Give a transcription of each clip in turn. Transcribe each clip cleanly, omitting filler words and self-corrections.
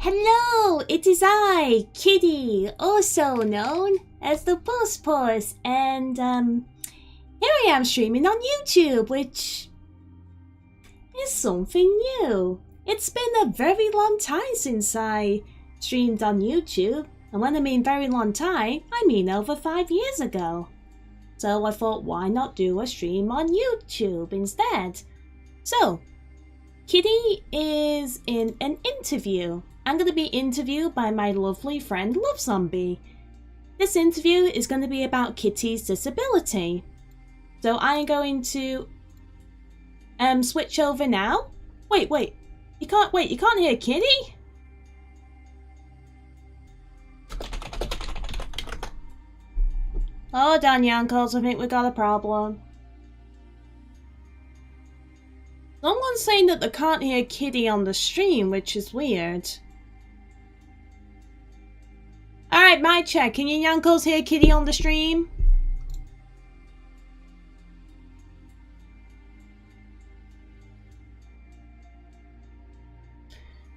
Hello, it is I, Kitty, also known as the Puss, and here I am streaming on YouTube, which is something new. It's been a very long time since I streamed on YouTube, and when I mean very long time, I mean over 5 years ago. So I thought, why not do a stream on YouTube instead? So, Kitty is in an interview. I'm going to be interviewed by my lovely friend Love Zombie. This interview is going to be about Kitty's disability. So I'm going to switch over now. Wait. You can't hear Kitty? Hold on, Yankles, I think we got a problem. Someone's saying that they can't hear Kitty on the stream, which is weird. Alright, my check. Can you Yankles hear Kitty on the stream?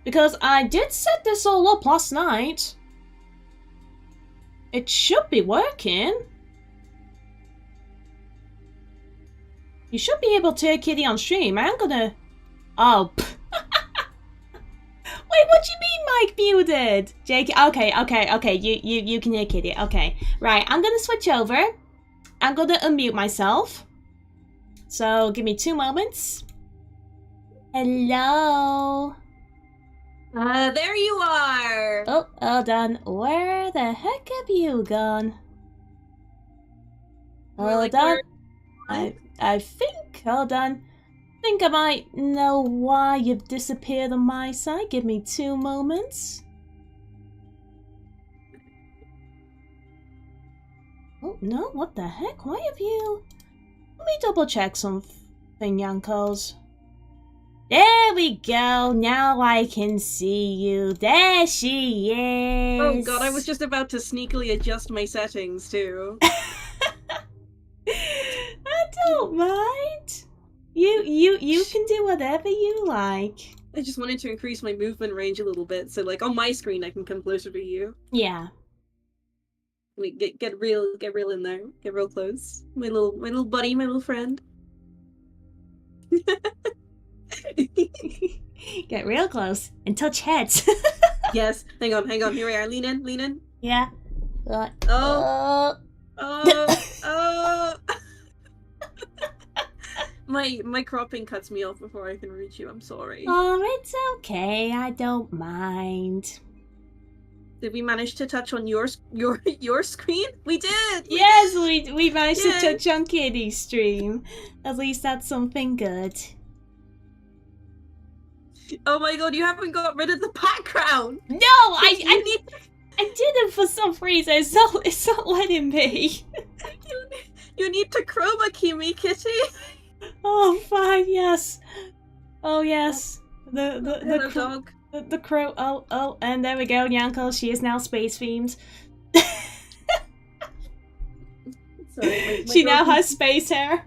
Because I did set this all up last night. It should be working. You should be able to hear Kitty on stream. I'm gonna... Oh. Wait, what do you mean Mike muted? Jake, okay. You can hear Kitty. Okay. Right, I'm gonna switch over. I'm gonna unmute myself. So, give me 2 moments. Hello? There you are! Oh, hold on. Where the heck have you gone? Hold on. I think, hold on. I think I might know why you've disappeared on my side. Give me 2 moments. Oh, no, what the heck? Why have you... Let me double check something, Yankos. There we go. Now I can see you. There she is. Oh god, I was just about to sneakily adjust my settings too. I don't mind. You can do whatever you like. I just wanted to increase my movement range a little bit, so like on my screen I can come closer to you. Yeah. We get real in there. Get real close. My little buddy, my little friend. Get real close and touch heads. Yes. Hang on. Here we are. Lean in. Yeah. Oh. My cropping cuts me off before I can reach you. I'm sorry. Oh, it's okay. I don't mind. Did we manage to touch on your screen? We did. Yes, we managed to touch on Kitty's stream. At least that's something good. Oh my god, you haven't got rid of the background! No, I didn't for some reason. It's not letting me. You need to chroma key me, Kitty. Oh, fine, yes. Oh, yes. The dog. The crow. Oh, and there we go, Yanko. She is now space themed. Sorry, my she now has space hair.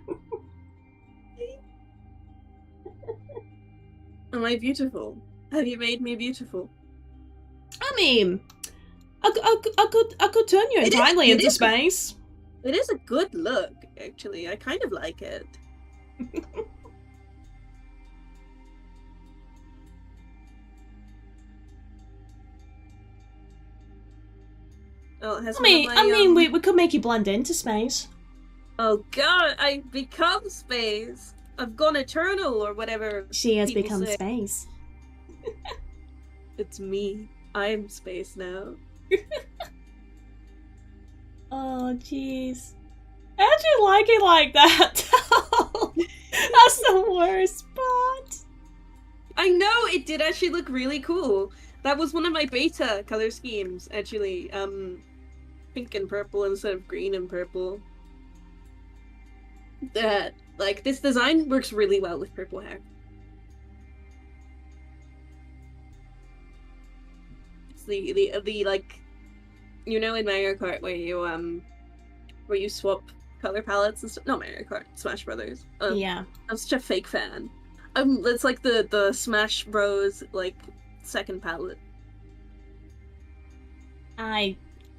Am I beautiful? Have you made me beautiful? I mean, I could turn you entirely into space. It is a good look, actually. I kind of like it. Oh, it has I mean, we could make you blend into space. Oh god, I become space. I've gone eternal or whatever. She has become say. Space. It's me. I'm space now. Oh, jeez. How'd you like it like that? That's the worst part. I know, it did actually look really cool. That was one of my beta color schemes, actually. Pink and purple instead of green and purple. Like, this design works really well with purple hair. It's the like, you know, in Mario Kart where you swap color palettes and stuff. No, Mario Kart, Smash Brothers. Yeah. I'm such a fake fan. It's like the Smash Bros. Like second palette. I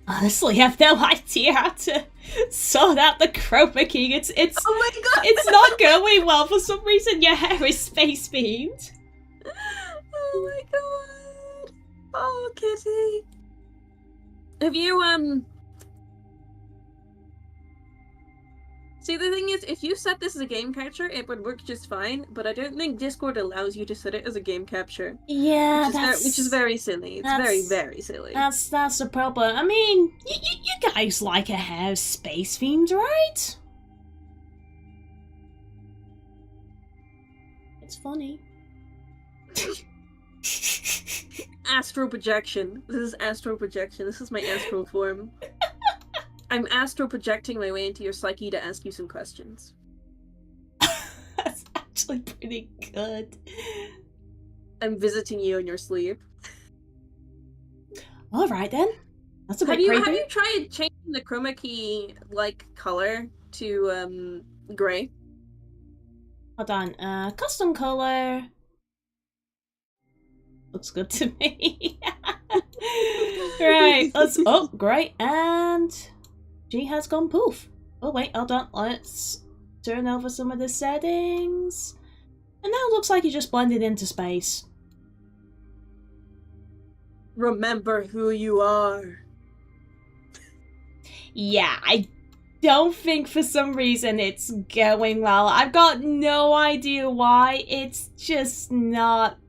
honestly have no idea how to sort out the chroma key. It's Oh my god! it's not going well for some reason. Your hair is space beamed. Oh my god! Oh, Kitty. Have you See, the thing is, if you set this as a game capture, it would work just fine, but I don't think Discord allows you to set it as a game capture. Yeah, which is very silly. It's very, very silly. That's the problem. I mean, you guys like a hair space themed, right? It's funny. Astral projection. This is astral projection. This is my astral form. I'm astral projecting my way into your psyche to ask you some questions. That's actually pretty good. I'm visiting you in your sleep. Alright then. That's a bit creepy. Have you tried changing the chroma key, like, color to, grey? Hold on. Custom color. Looks good to me. Right. Oh, great. And she has gone poof. Oh, wait. Hold on. Let's turn over some of the settings. And now it looks like you just blended into space. Remember who you are. Yeah, I don't think for some reason it's going well. I've got no idea why. It's just not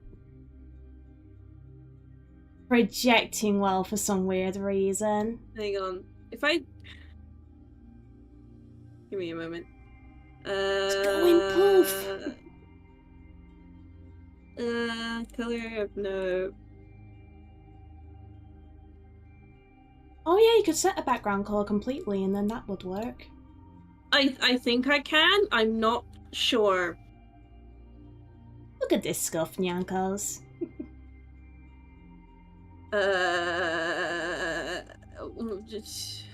projecting well for some weird reason. Hang on. If I... Give me a moment. It's going poof. Color of no... Oh yeah, you could set a background color completely and then that would work. I think I can. I'm not sure. Look at this stuff, Nyankos. Just...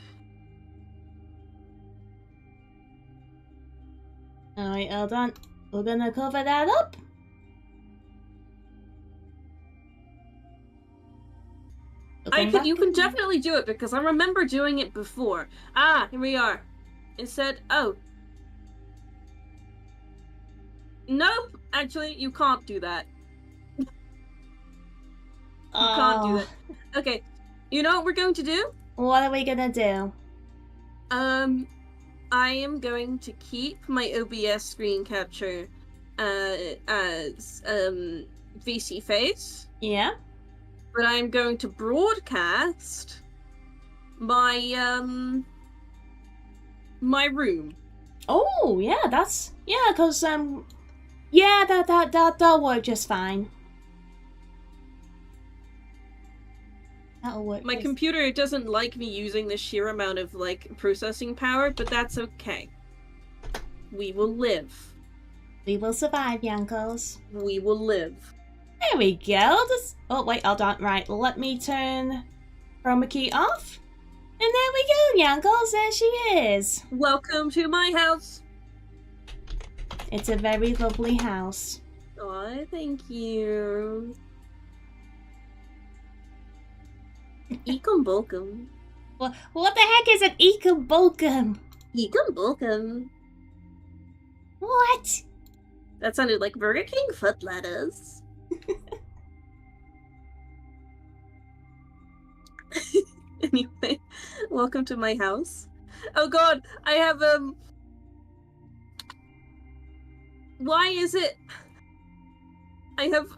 Alright, hold on. We're gonna cover that up. You can definitely do it because I remember doing it before. Ah, here we are. It said, oh. Nope, actually, you can't do that. You can't do that. Okay, you know what we're going to do? What are we gonna do? I am going to keep my OBS screen capture as VC face. Yeah. But I'm going to broadcast my my room. Oh yeah, because yeah, that'll work just fine. That'll work. My computer doesn't like me using the sheer amount of like processing power, but that's okay. We will live. We will survive, Yankos. We will live. There we go. Oh wait, hold on. Right, let me turn chroma key off. And there we go, Yankos. There she is. Welcome to my house. It's a very lovely house. Oh, thank you. Ekum Bulkum. What the heck is an Ekum Bulkum? Ekum Bulkum. What? That sounded like Burger King foot lettuce. Anyway, welcome to my house. Oh god, I have why is it I have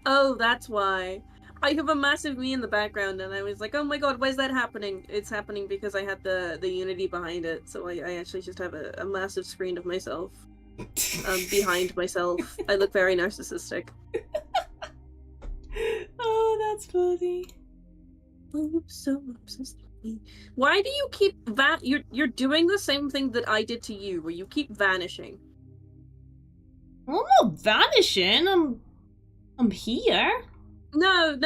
oh, that's why. I have a massive me in the background and I was like, oh my god, why is that happening? It's happening because I had the Unity behind it, so I actually just have a massive screen of myself behind myself. I look very narcissistic. Oh, that's funny. I'm so obsessed with me. Why do you keep you're doing the same thing that I did to you, where you keep vanishing? I'm not vanishing. I'm here. No,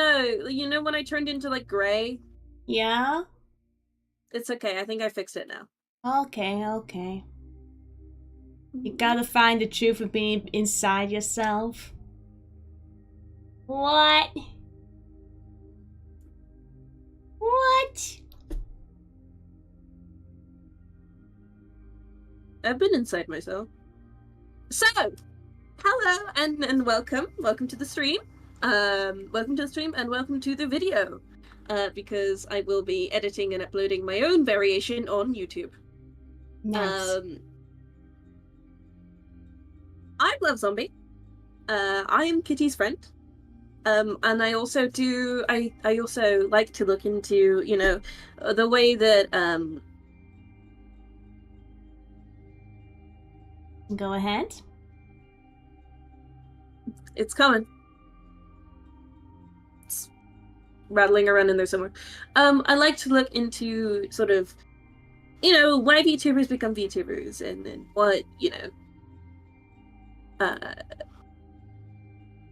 you know when I turned into like grey? Yeah. It's okay. I think I fixed it now. Okay. You gotta find the truth of being inside yourself. What? What? yet? I've been inside myself. So, hello and welcome. Welcome to the stream. Welcome to the stream and welcome to the video. Because I will be editing and uploading my own variation on YouTube. Nice. I'm Love Zombie. I am Kitty's friend. And I also do I also like to look into, you know, the way that Go ahead. it's coming. It's rattling around in there somewhere. I like to look into sort of, you know, why VTubers become VTubers and what, you know,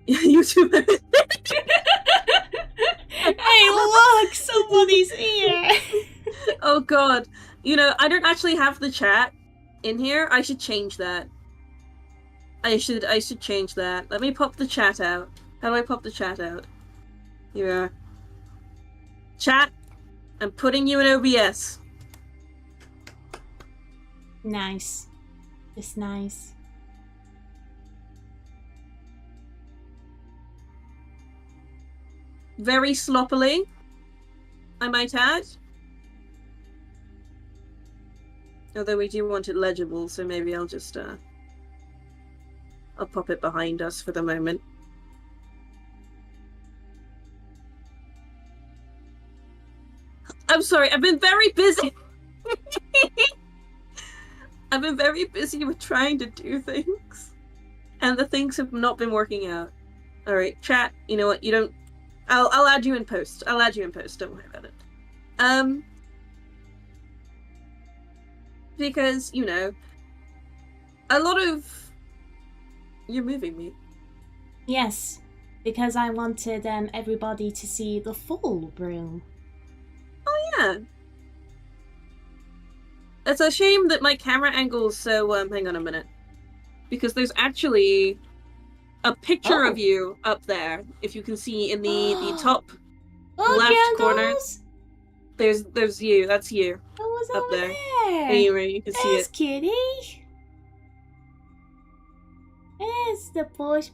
YouTubers. Hey, look! Somebody's here! Oh god. You know, I don't actually have the chat in here. I should change that. I should change that. Let me pop the chat out. How do I pop the chat out? Here we are. Chat, I'm putting you in OBS. Nice. It's nice. Very sloppily, I might add. Although we do want it legible, so maybe I'll just I'll pop it behind us for the moment. I'm sorry, I've been very busy. I've been very busy with trying to do things, and the things have not been working out. All right, chat. You know what? You don't. I'll add you in post. I'll add you in post. Don't worry about it. Because, you know, a lot of... You're moving me. Yes, because I wanted everybody to see the full room. Oh, yeah. It's a shame that my camera angle's so, hang on a minute. Because there's actually a picture of you up there, if you can see in the top left corner. There's you. That's you. Who was up over there? there? Anyway, you can see There's it. Kitty. There's the push,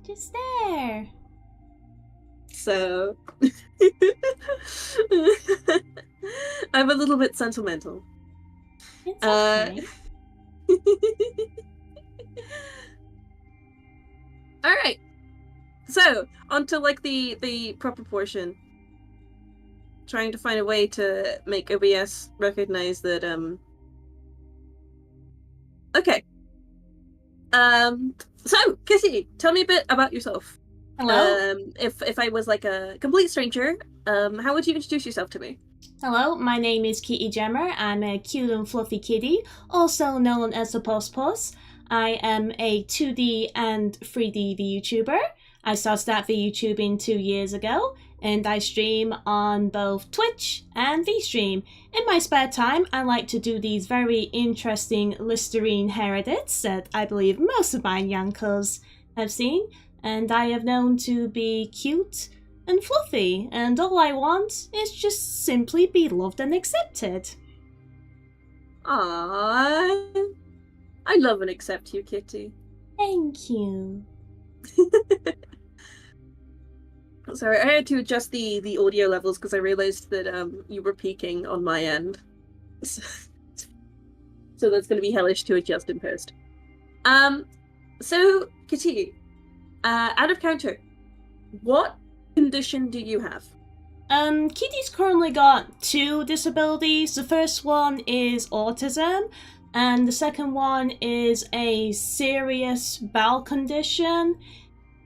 just there. So, I'm a little bit sentimental. It's okay. All right. So, onto like the proper portion. Trying to find a way to make OBS recognize that okay. So, Kitty, tell me a bit about yourself. Hello. If I was like a complete stranger, how would you introduce yourself to me? Hello, my name is Kitty Gemma. I'm a cute and fluffy kitty, also known as the Puss. I am a 2D and 3D VTuber. I started that VTubing 2 years ago, and I stream on both Twitch and VStream. In my spare time, I like to do these very interesting Listerine hair edits that I believe most of my youngsters have seen, and I have known to be cute and fluffy, and all I want is just simply be loved and accepted. Aww. I love and accept you, Kitty. Thank you. Sorry, I had to adjust the audio levels because I realized that you were peaking on my end. So that's going to be hellish to adjust in post. So, Kitty, out of counter, what condition do you have? Kitty's currently got 2 disabilities. The first one is autism, and the second one is a serious bowel condition.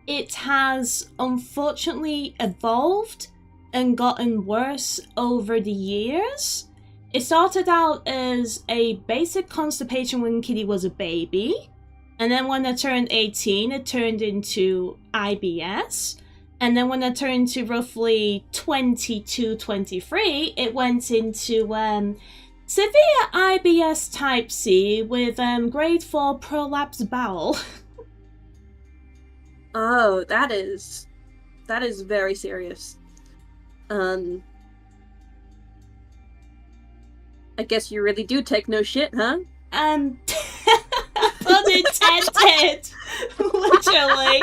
It has unfortunately evolved and gotten worse over the years. It started out as a basic constipation when Kitty was a baby, and then when it turned 18, it turned into IBS. And then when I turned to roughly 22, 23, it went into severe IBS type C with grade 4 prolapsed bowel. Oh, that is very serious. I guess you really do take no shit, huh? Pun intended. Literally.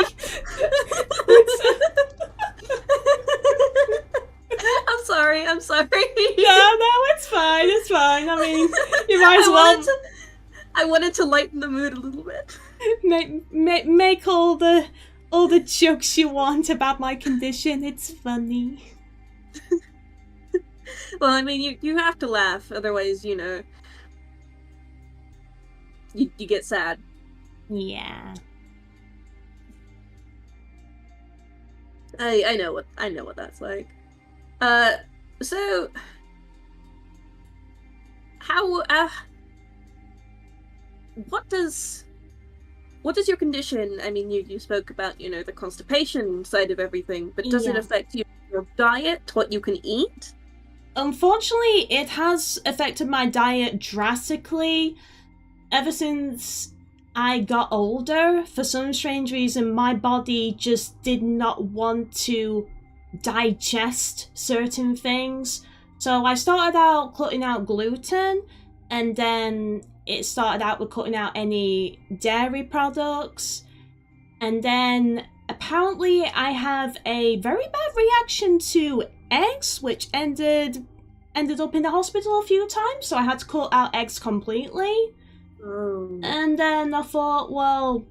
I'm sorry. No, it's fine. I mean, you might as well I wanted to lighten the mood a little bit. make all the jokes you want about my condition. It's funny. Well, I mean, you have to laugh, otherwise, you know, you get sad. Yeah. I know what that's like. So how what does your condition, I mean, you spoke about, you know, the constipation side of everything, but does it affect your diet, what you can eat? Unfortunately, it has affected my diet drastically. Ever since I got older, for some strange reason, my body just did not want to digest certain things. So I started out cutting out gluten, and then it started out with cutting out any dairy products. And then apparently I have a very bad reaction to eggs, which ended up in the hospital a few times, so I had to cut out eggs completely. And then I thought, well,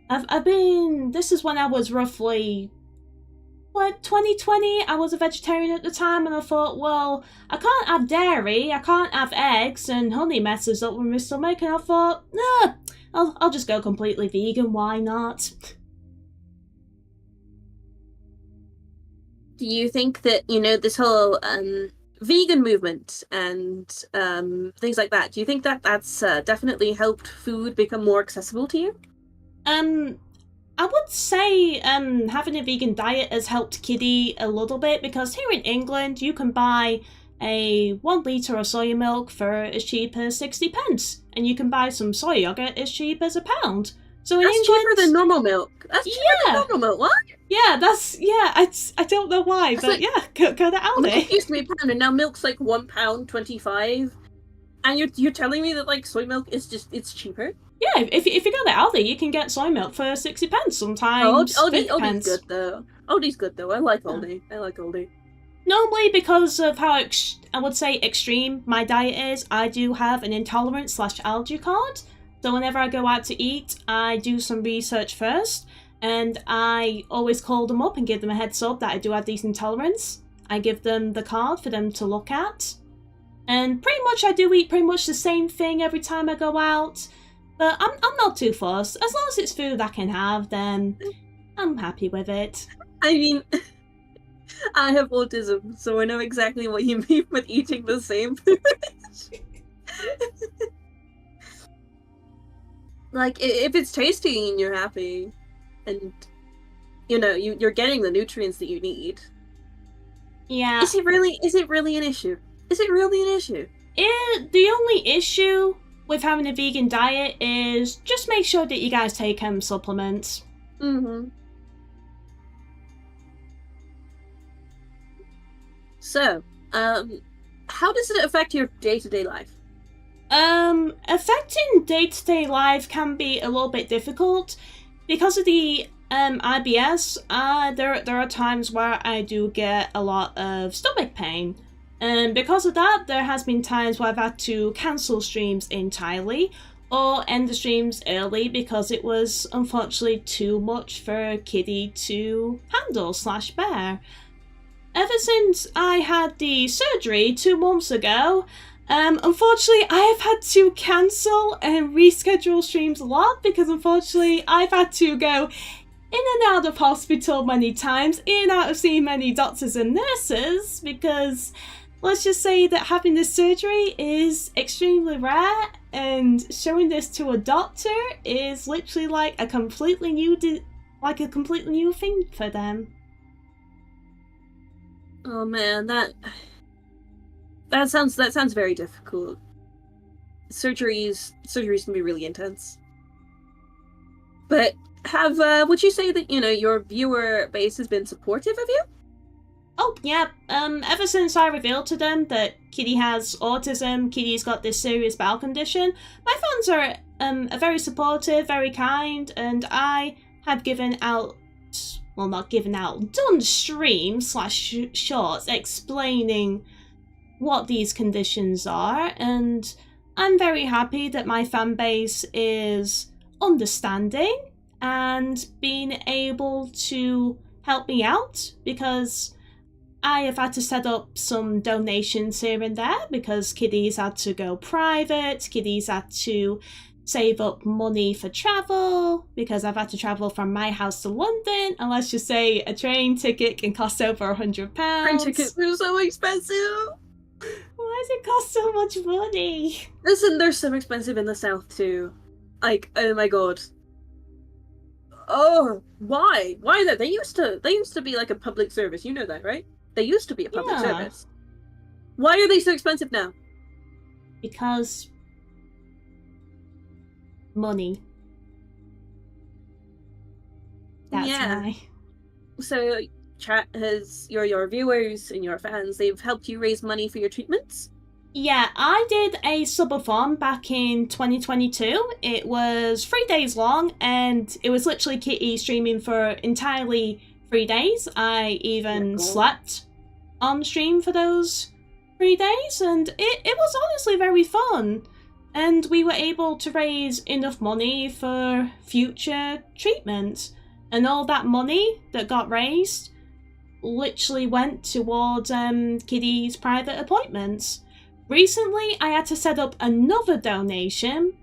this is when I was roughly, 2020, I was a vegetarian at the time, and I thought, well, I can't have dairy, I can't have eggs, and honey messes up with my stomach, and I thought, nah, I'll just go completely vegan, why not? Do you think that, you know, this whole vegan movement and things like that, do you think that that's definitely helped food become more accessible to you? I would say having a vegan diet has helped Kitty a little bit, because here in England you can buy a 1 litre of soya milk for as cheap as 60 pence, and you can buy some soy yogurt as cheap as £1. So in That's England, cheaper than normal milk. That's cheaper than normal milk. What? Yeah, I don't know why, but go to Aldi. Milk used to be £1, and now milk's like £1.25, and you're telling me that like soy milk is it's cheaper? Yeah, if you go to Aldi, you can get soy milk for 60 pence, sometimes 50 pence. Aldi's good though. Aldi's good though. I like Aldi. I like Aldi. Normally, because of how I would say extreme my diet is, I do have an intolerance/allergy card. So whenever I go out to eat, I do some research first, and I always call them up and give them a heads up that I do have these intolerance. I give them the card for them to look at. And pretty much I do eat pretty much the same thing every time I go out. But I'm not too fussed. As long as it's food I can have, then I'm happy with it. I mean, I have autism, so I know exactly what you mean with eating the same food. Like, if it's tasty and you're happy, and, you know, you're getting the nutrients that you need. Yeah. Is it really an issue? Is it really an issue? The only issue with having a vegan diet is just make sure that you guys take supplements. Mm-hmm. So, how does it affect your day-to-day life? Affecting day-to-day life can be a little bit difficult because of the IBS. There are times where I do get a lot of stomach pain, and because of that, there has been times where I've had to cancel streams entirely or end the streams early because it was unfortunately too much for Kitty to handle/bear. Ever since I had the surgery 2 months ago, unfortunately, I have had to cancel and reschedule streams a lot because unfortunately, I've had to go in and out of hospital many times, in and out of seeing many doctors and nurses, because let's just say that having this surgery is extremely rare, and showing this to a doctor is literally like a completely new thing for them. Oh man, that sounds very difficult. Surgeries can be really intense. But would you say that, you know, your viewer base has been supportive of you? Oh, yeah, ever since I revealed to them that Kitty has autism, Kitty's got this serious bowel condition, my fans are very supportive, very kind, and I have given out, well, not given out, done streams / shorts explaining what these conditions are, and I'm very happy that my fan base is understanding and being able to help me out, because I have had to set up some donations here and there because Kitty's had to go private, Kitty's had to save up money for travel because I've had to travel from my house to London, and let's just say a train ticket can cost over £100. Train tickets are so expensive! Why does it cost so much money? Listen, they're so expensive in the south too. Like, oh my god. Oh, why? Why though? They used to be like a public service, you know that, right? They used to be a public service. Why are they so expensive now? Because money. That's why. So chat has your viewers and your fans, they've helped you raise money for your treatments? Yeah, I did a subathon back in 2022. It was 3 days long, and it was literally Kitty streaming for entirely 3 days. I even slept on stream for those 3 days, and it was honestly very fun. And we were able to raise enough money for future treatments. And all that money that got raised literally went towards Kitty's private appointments. Recently, I had to set up another donation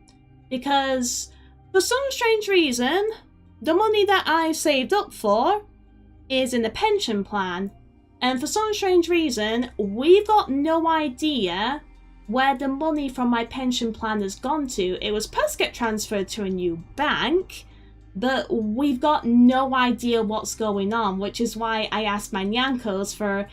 because, for some strange reason, the money that I saved up for is in a pension plan. And for some strange reason, we've got no idea where the money from my pension plan has gone to. It was supposed to get transferred to a new bank, but we've got no idea what's going on, which is why I asked my Nyankos for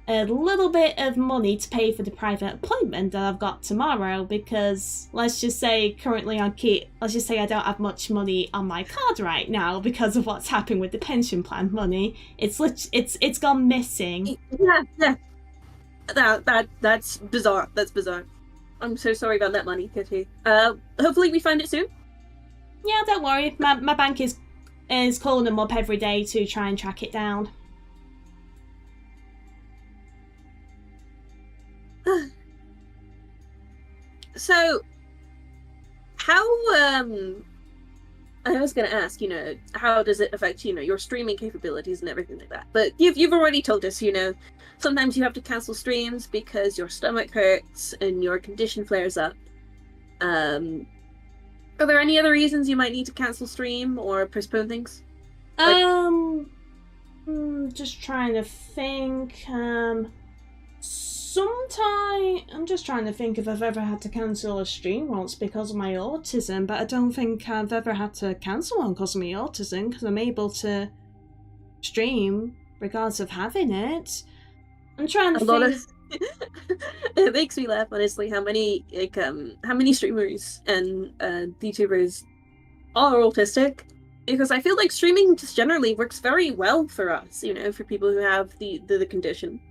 a little bit of money to pay for the private appointment that I've got tomorrow, because let's just say currently on Kit, let's just say I don't have much money on my card right now because of what's happened with the pension plan money. It's gone missing. Yeah. That's bizarre. That's bizarre. I'm so sorry about that money, Kitty. Hopefully we find it soon. Yeah, don't worry. My bank is calling them up every day to try and track it down. So, how, I was gonna ask, how does it affect, your streaming capabilities and everything like that? But you've already told us, sometimes you have to cancel streams because your stomach hurts and your condition flares up. Are there any other reasons you might need to cancel stream or postpone things? Just trying to think, I'm just trying to think if I've ever had to cancel a stream once because of my autism, but I don't think I've ever had to cancel one because of my autism, because I'm able to stream regardless of having it. I'm trying to think. It makes me laugh, honestly, how many streamers and VTubers are autistic, because I feel like streaming just generally works very well for us, for people who have the condition.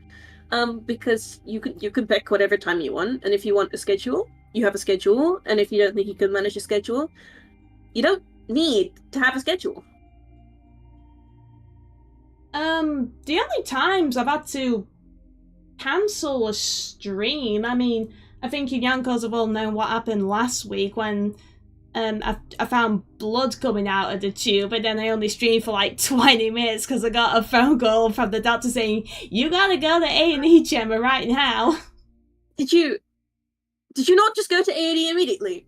Because you can pick whatever time you want, and if you want a schedule, you have a schedule, and if you don't think you can manage a schedule, you don't need to have a schedule. The only times I've had to cancel a stream, I mean, I think you Yankos have all known what happened last week when I found blood coming out of the tube, and then I only streamed for like 20 minutes because I got a phone call from the doctor saying, you gotta go to A&E, Gemma, right now. Did you not just go to A&E immediately?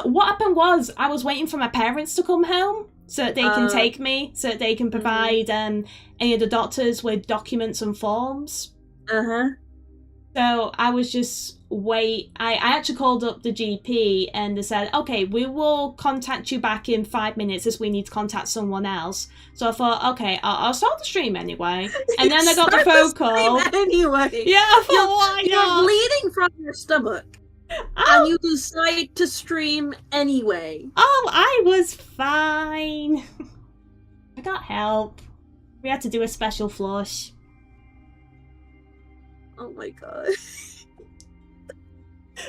What happened was I was waiting for my parents to come home so that they can take me, so that they can provide any of the doctors with documents and forms. So I was just I actually called up the GP and they said, okay, we will contact you back in 5 minutes as we need to contact someone else. So I thought, okay, I'll start the stream anyway. And then I got the phone call. Anyway. Yeah, I thought, why not? You're bleeding from your stomach. And you decide to stream anyway. Oh, I was fine. I got help. We had to do a special flush. Oh my god.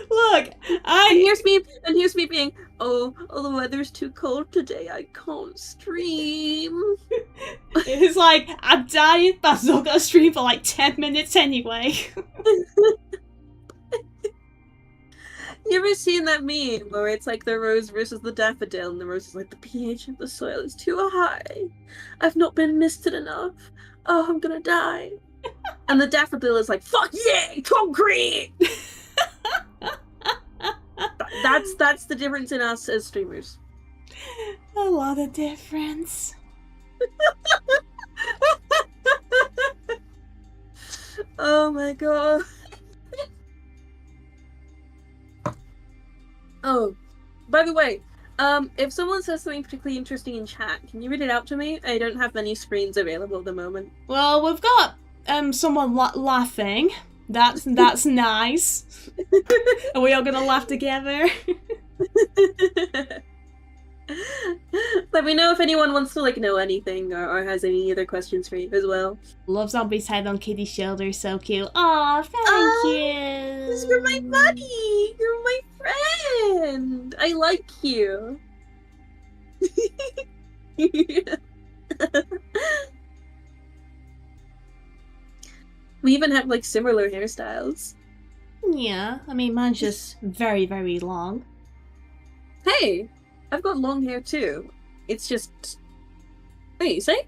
Look, And here's me being, oh, the weather's too cold today, I can't stream. It's like, I'm dying, but I'm still gonna stream for like 10 minutes anyway. You ever seen that meme where it's like the rose versus the daffodil, and the rose is like, the pH of the soil is too high. I've not been misted enough. Oh, I'm gonna die. And the daffodil is like, fuck yeah, concrete! That's the difference in us as streamers. A lot of difference. Oh my god. Oh, by the way, if someone says something particularly interesting in chat, can you read it out to me? I don't have many screens available at the moment. Well, we've got someone laughing. That's nice. Are we all gonna laugh together? Let me know if anyone wants to know anything or has any other questions for you as well. Love Zombie's head on Kitty's shoulder, so cute. Aw, thank you. Because you're my buddy. You're my friend. I like you. We even have similar hairstyles. Yeah, I mean mine's just very, very long. Hey, I've got long hair too. It's just... Hey, you say?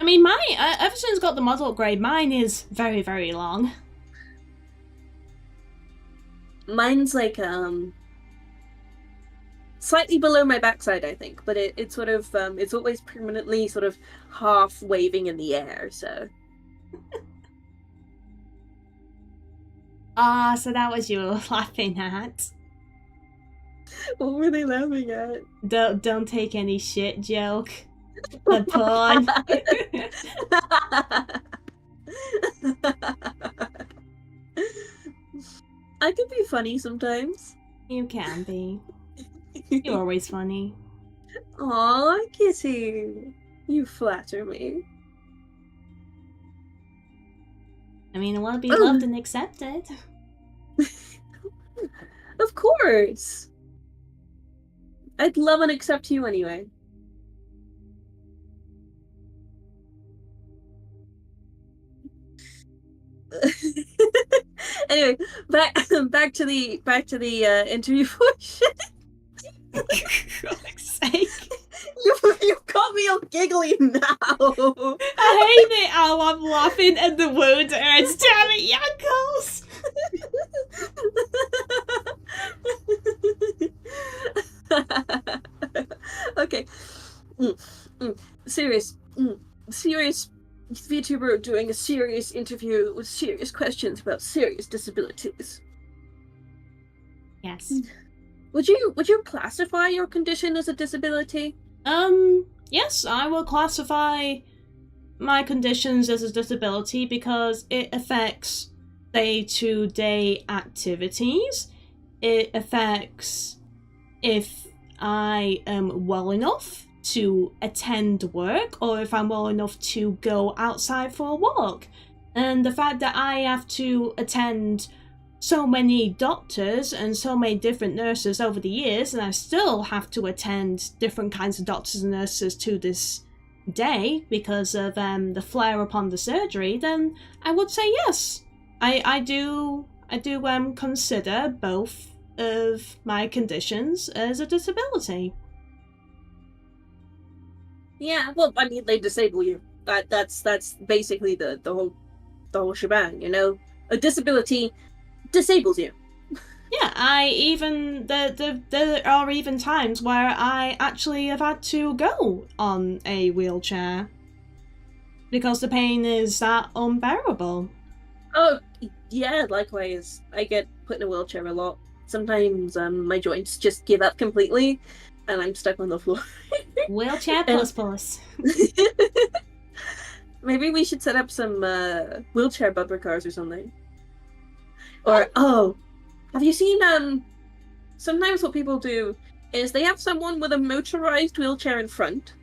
I mean mine, ever since I got the model upgrade, mine is very, very long. Mine's slightly below my backside, I think, but it's sort of, it's always permanently sort of half waving in the air, so... Ah, so that was you laughing at. What were they laughing at? Don't take any shit joke. The pun. I can be funny sometimes. You can be. You're always funny. Aw, Kitty. You flatter me. I mean, I want to be loved and accepted. Of course. I'd love and accept you anyway. Anyway, back to the interview portion. For God's sake. You've got me all giggly now. I hate it how I'm laughing and the wound hurts. Damn it, Yankles! Okay. Serious VTuber doing a serious interview with serious questions about serious disabilities. Yes. Would you classify your condition as a disability? Yes, I will classify my conditions as a disability because it affects day-to-day activities. It affects if I am well enough to attend work or if I'm well enough to go outside for a walk. And the fact that I have to attend so many doctors and so many different nurses over the years, and I still have to attend different kinds of doctors and nurses to this day because of the flare upon the surgery, then I would say yes. I do consider both of my conditions as a disability. Yeah, well, I mean, they disable you. That's basically the whole shebang, you know? A disability disables you. Yeah, there are even times where I actually have had to go on a wheelchair because the pain is that unbearable. Oh, yeah, likewise. I get put in a wheelchair a lot. Sometimes my joints just give up completely and I'm stuck on the floor. Wheelchair plus. Maybe we should set up some wheelchair bumper cars or something. Or, have you seen, sometimes what people do is they have someone with a motorized wheelchair in front.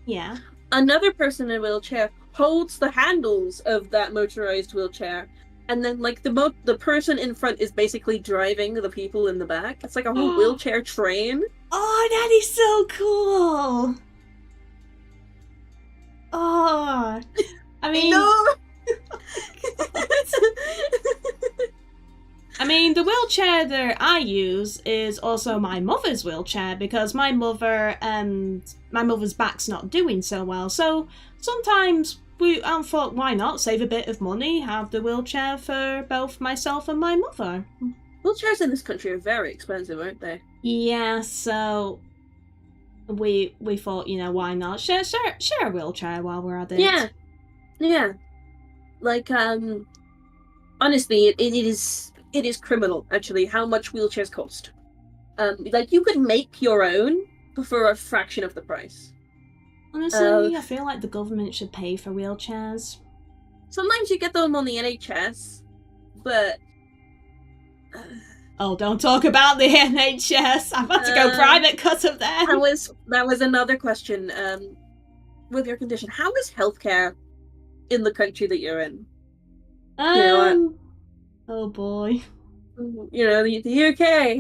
Yeah. Another person in a wheelchair holds the handles of that motorized wheelchair, and then like the person in front is basically driving the people in the back. It's like a whole wheelchair train. Oh, that is so cool. Oh, I mean, No. I mean, the wheelchair that I use is also my mother's wheelchair because my mother's back's not doing so well. So sometimes I thought, why not save a bit of money, have the wheelchair for both myself and my mother. Wheelchairs in this country are very expensive, aren't they? Yeah, so we thought, why not share a wheelchair while we're at it. Yeah. Like honestly, it is criminal actually how much wheelchairs cost. Like you could make your own for a fraction of the price. Honestly, I feel like the government should pay for wheelchairs. Sometimes you get them on the NHS, but oh, don't talk about the NHS. I've had to go private because of that. That was another question. With your condition, how is healthcare in the country that you're in? Oh boy. The UK.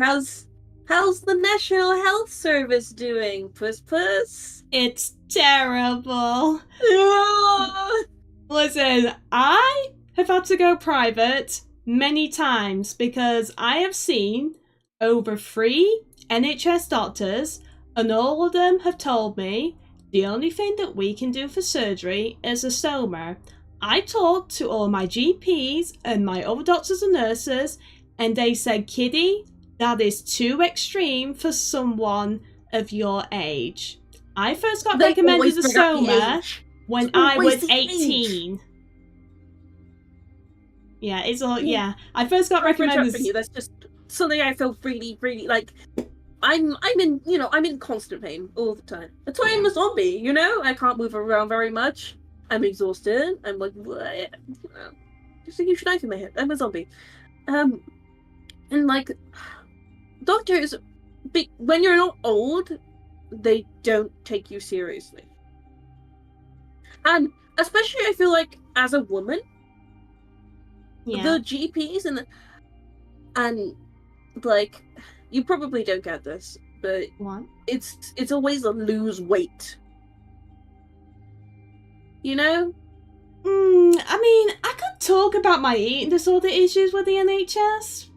How's the National Health Service doing? Puss. It's terrible. Listen, I have had to go private many times because I have seen over 3 NHS doctors, and all of them have told me the only thing that we can do for surgery is a stoma. I talked to all my GPs and my other doctors and nurses, and they said, Kitty, that is too extreme for someone of your age. I first got recommended a stoma when I was 18. Yeah, it's all. Yeah, I first got recommended. That's just something I feel really, really like. I'm in constant pain all the time. That's why I'm a zombie. I can't move around very much. I'm exhausted. I'm like, just a huge knife in my head. I'm a zombie. And like, doctors, when you're not old, they don't take you seriously. And especially, I feel like as a woman, the GPs and like, you probably don't get this, but what? It's always a lose weight. I mean, I could talk about my eating disorder issues with the NHS.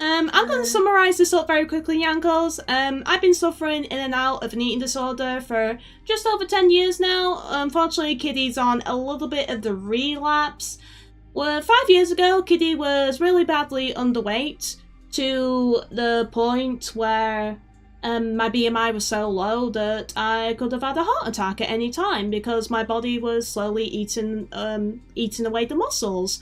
I'm going to summarise this up very quickly, Yankles. I've been suffering in and out of an eating disorder for just over 10 years now. Unfortunately, Kitty's on a little bit of the relapse. Well, 5 years ago, Kitty was really badly underweight to the point where my BMI was so low that I could have had a heart attack at any time because my body was slowly eating away the muscles.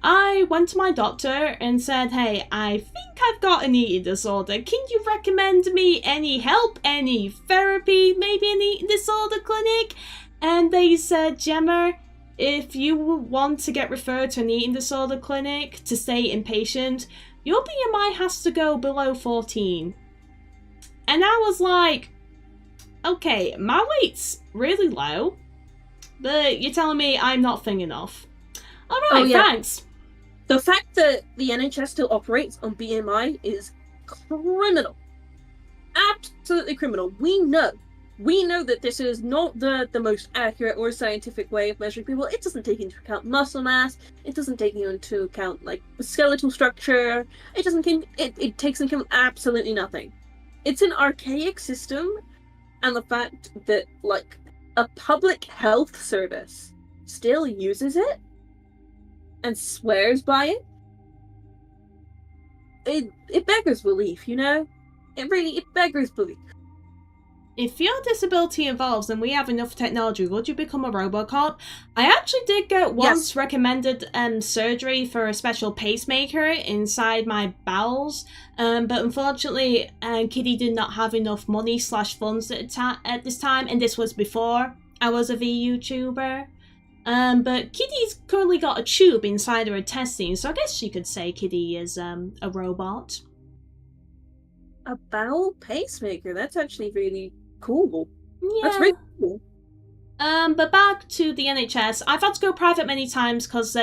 I went to my doctor and said, hey, I think I've got an eating disorder. Can you recommend me any help, any therapy, maybe an eating disorder clinic? And they said, Gemma, if you want to get referred to an eating disorder clinic to stay inpatient, your BMI has to go below 14. And I was like, okay, my weight's really low, but you're telling me I'm not thin enough. Alright, thanks. The fact that the NHS still operates on BMI is criminal. Absolutely criminal. We know that this is not the most accurate or scientific way of measuring people. It doesn't take into account muscle mass. It doesn't take into account like skeletal structure. It takes into account absolutely nothing. It's an archaic system, and the fact that like a public health service still uses it and swears by it beggars belief, it beggars belief. If your disability evolves and we have enough technology, would you become a Robocop? I actually did get once recommended surgery for a special pacemaker inside my bowels, but unfortunately Kitty did not have enough money / funds at this time, and this was before I was a Vtuber. But Kitty's currently got a tube inside her intestine, so I guess you could say Kitty is a robot. A bowel pacemaker? That's actually really cool. Yeah. That's really cool. But back to the NHS, I've had to go private many times because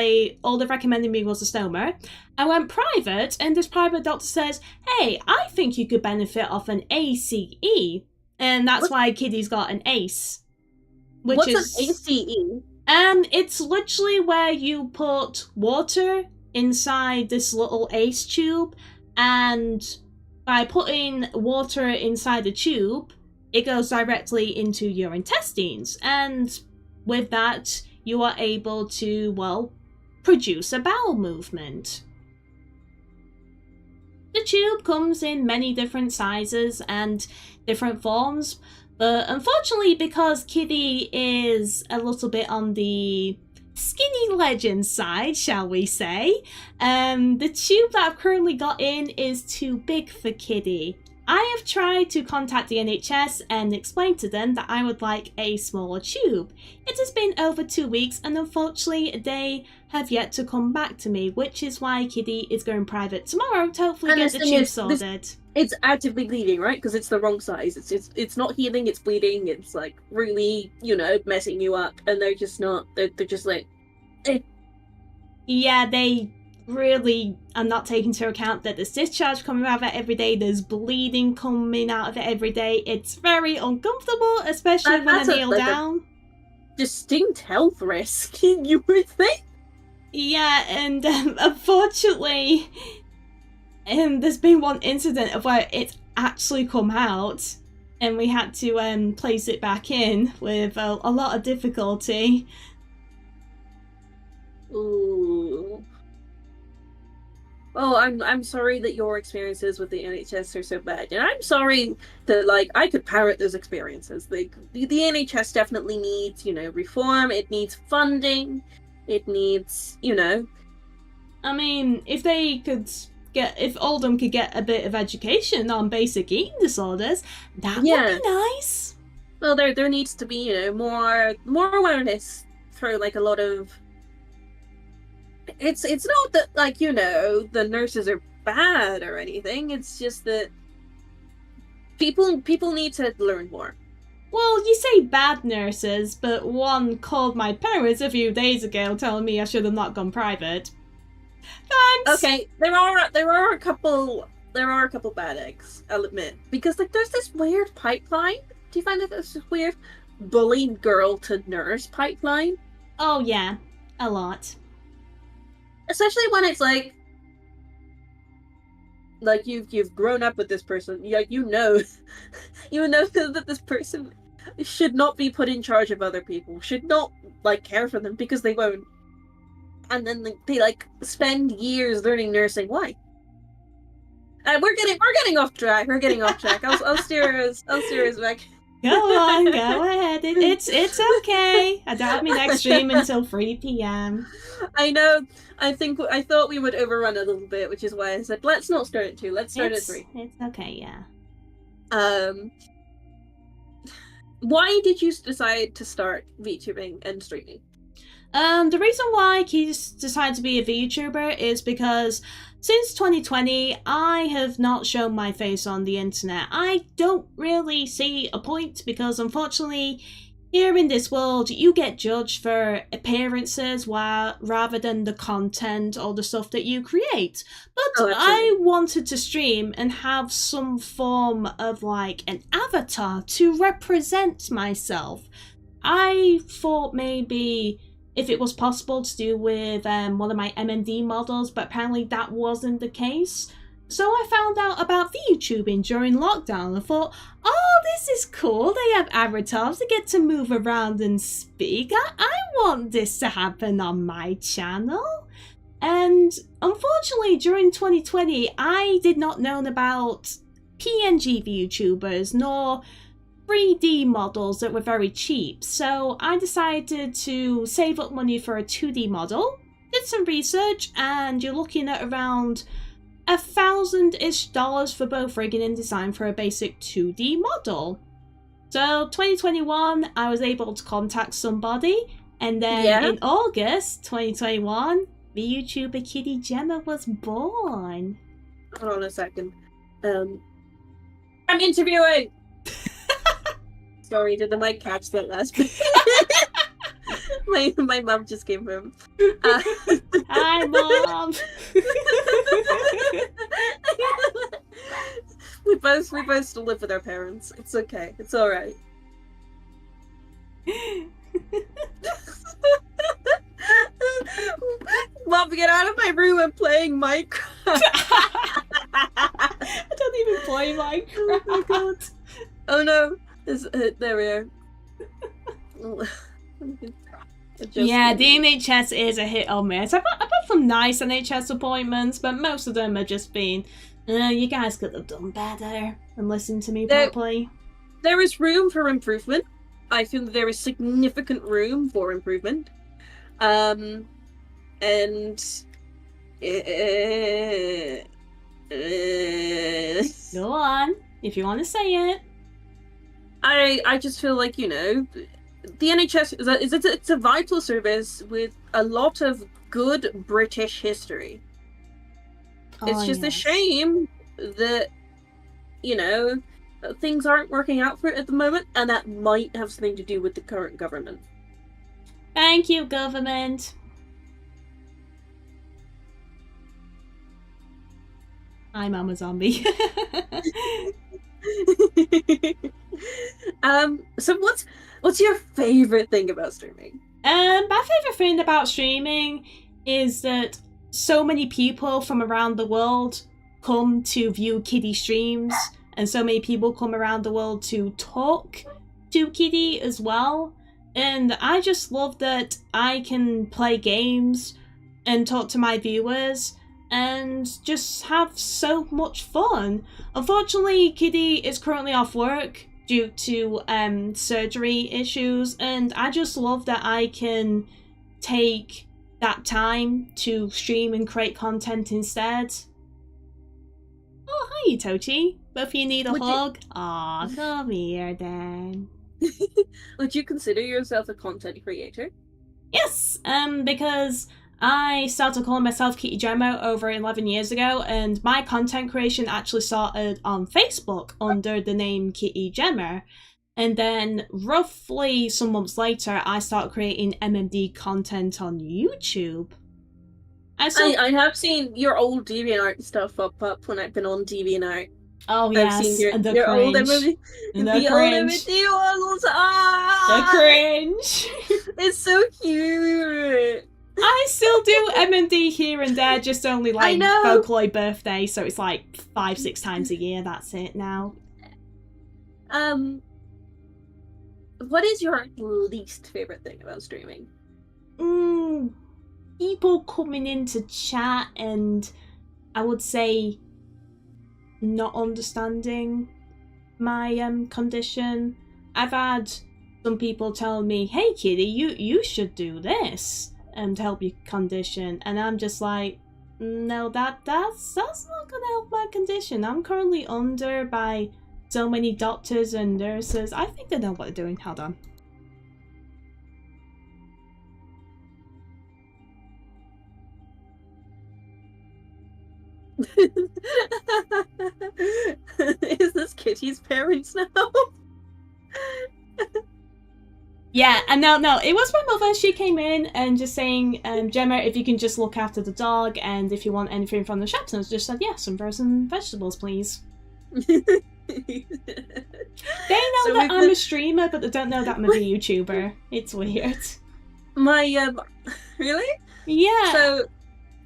all they recommended me was a stoma. I went private, and this private doctor says, "Hey, I think you could benefit off an ACE," and that's why Kitty's got an ACE. What's an ACE? It's literally where you put water inside this little ACE tube, and by putting water inside the tube, it goes directly into your intestines, and with that, you are able to, well, produce a bowel movement. The tube comes in many different sizes and different forms, but unfortunately, because Kitty is a little bit on the skinny legend side, shall we say, the tube that I've currently got in is too big for Kitty. I have tried to contact the NHS and explain to them that I would like a smaller tube. It has been over 2 weeks, and unfortunately they have yet to come back to me, which is why Kitty is going private tomorrow to hopefully get the tube sorted. It's actively bleeding, right? Because it's the wrong size. It's not healing, it's bleeding, it's like really, messing you up, and they're just not, they're just like, eh. Yeah, they really are not taking into account that there's discharge coming out of it every day, there's bleeding coming out of it every day. It's very uncomfortable, especially when I kneel down. Distinct health risk, you would think. Yeah, and unfortunately, there's been one incident of where it's actually come out, and we had to place it back in with a lot of difficulty. Ooh. Oh, I'm sorry that your experiences with the NHS are so bad, and I'm sorry that I could parrot those experiences. The NHS definitely needs reform. It needs funding. It needs I mean, if they could if Oldham could get a bit of education on basic eating disorders, that would be nice. Well, there needs to be more awareness through a lot of. It's not that the nurses are bad or anything. It's just that people need to learn more. Well, you say bad nurses, but one called my parents a few days ago telling me I should have not gone private. Thanks. Okay, there are a couple bad eggs, I'll admit, because there's this weird pipeline. Do you find that there's this weird bullied girl to nurse pipeline? Oh yeah, a lot. Especially when it's you've grown up with this person, you know that this person should not be put in charge of other people, should not care for them because they won't, and then they spend years learning nursing. Why? We're getting off track. I'll steer us back. Go on, go ahead. It's okay. I don't have my next stream until 3 p.m. I know. I thought we would overrun a little bit, which is why I said let's not start at 2. Let's start at 3. It's okay, yeah. Why did you decide to start VTubing and streaming? The reason why he's decided to be a VTuber is because since 2020, I have not shown my face on the internet. I don't really see a point because, unfortunately, here in this world, you get judged for appearances rather than the content or the stuff that you create. But I wanted to stream and have some form of an avatar to represent myself. I thought maybe if it was possible to do with one of my MMD models, but apparently that wasn't the case. So I found out about VTubing during lockdown and thought, oh, this is cool. They have avatars, they get to move around and speak. I want this to happen on my channel. And unfortunately, during 2020, I did not know about PNG VTubers, nor 3D models that were very cheap, so I decided to save up money for a 2D model, did some research, and you're looking at around $1,000-ish for both rigging and design for a basic 2D model. So 2021, I was able to contact somebody, and then in August 2021, the YouTuber Kitty Gemma was born. Hold on a second. I'm interviewing! Sorry, did the mic catch that last bit? My mom just came home. Hi, Mom. we both still live with our parents. It's okay. It's all right. Mom, get out of my room! I'm playing Minecraft. I don't even play Minecraft. Oh my god! Oh no! There we are. Yeah, the NHS is a hit or miss. I've got some nice NHS appointments, but most of them are just being, you guys could have done better and listened to me properly. There is room for improvement. I feel that there is significant room for improvement. And go on, if you want to say it. I just feel like, you know, the NHS it's a vital service with a lot of good British history. It's just a shame that, you know, things aren't working out for it at the moment, and that might have something to do with the current government. Thank you, government. I'm a zombie. So what's your favorite thing about streaming? My favorite thing about streaming is that so many people from around the world come to view Kitty streams, and so many people come around the world to talk to Kitty as well. And I just love that I can play games and talk to my viewers and just have so much fun. Unfortunately, Kitty is currently off work due to surgery issues, and I just love that I can take that time to stream and create content instead. Oh, hi, Tochi. Both of you need a hug? Aw, come here then. Would you consider yourself a content creator? Yes, because I started calling myself Kitty Gemma over 11 years ago, and my content creation actually started on Facebook under the name Kitty Gemma. And then roughly some months later, I started creating MMD content on YouTube. I have seen your old DeviantArt stuff up when I've been on DeviantArt. Oh yes, I've seen and the your cringe. Old MMD, and the cringe. Old MMD ones. Ah! The cringe. It's so cute. I still do MMD here and there, just only like Vocaloid birthday, so it's like 5-6 times a year. That's it now. What is your least favorite thing about streaming? People coming in to chat and I would say not understanding my condition. I've had some people tell me, "Hey, Kitty, you should do this to help your condition," and I'm just like, "No, that's not gonna help my condition. I'm currently under by so many doctors and nurses. I think they know what they're doing." Hold on. Is this Kitty's parents now? Yeah, and no, it was my mother. She came in and just saying, Gemma, if you can just look after the dog, and if you want anything from the shops, and I was just said, yeah, some frozen vegetables, please. They know that I'm a streamer, but they don't know that I'm a YouTuber. It's weird. Really? Yeah. So,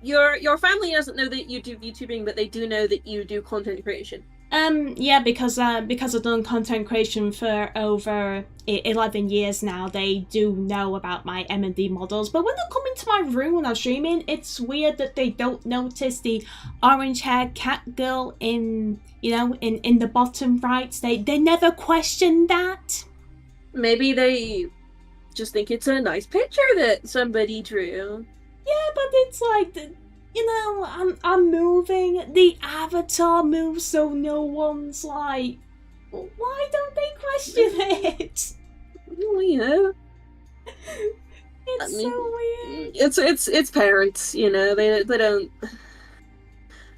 your family doesn't know that you do VTubing, but they do know that you do content creation. Yeah, because I've done content creation for over 11 years now, they do know about my M&D models. But when they come into my room when I'm streaming, it's weird that they don't notice the orange-haired cat girl in the bottom right. They never question that. Maybe they just think it's a nice picture that somebody drew. Yeah, but it's like, I'm moving. The avatar moves, so no one's like, why don't they question it? Well, It's so weird. It's parents, they don't.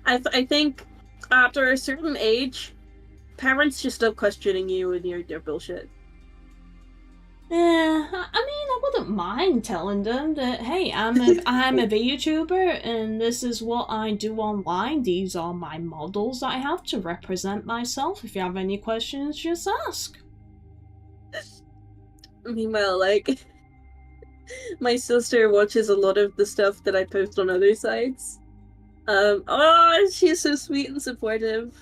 I think after a certain age, parents just stop questioning you and your bullshit. I wouldn't mind telling them that, hey, I'm a VTuber and this is what I do online. These are my models that I have to represent myself. If you have any questions, just ask. Meanwhile, like, my sister watches a lot of the stuff that I post on other sites. Oh, she's so sweet and supportive.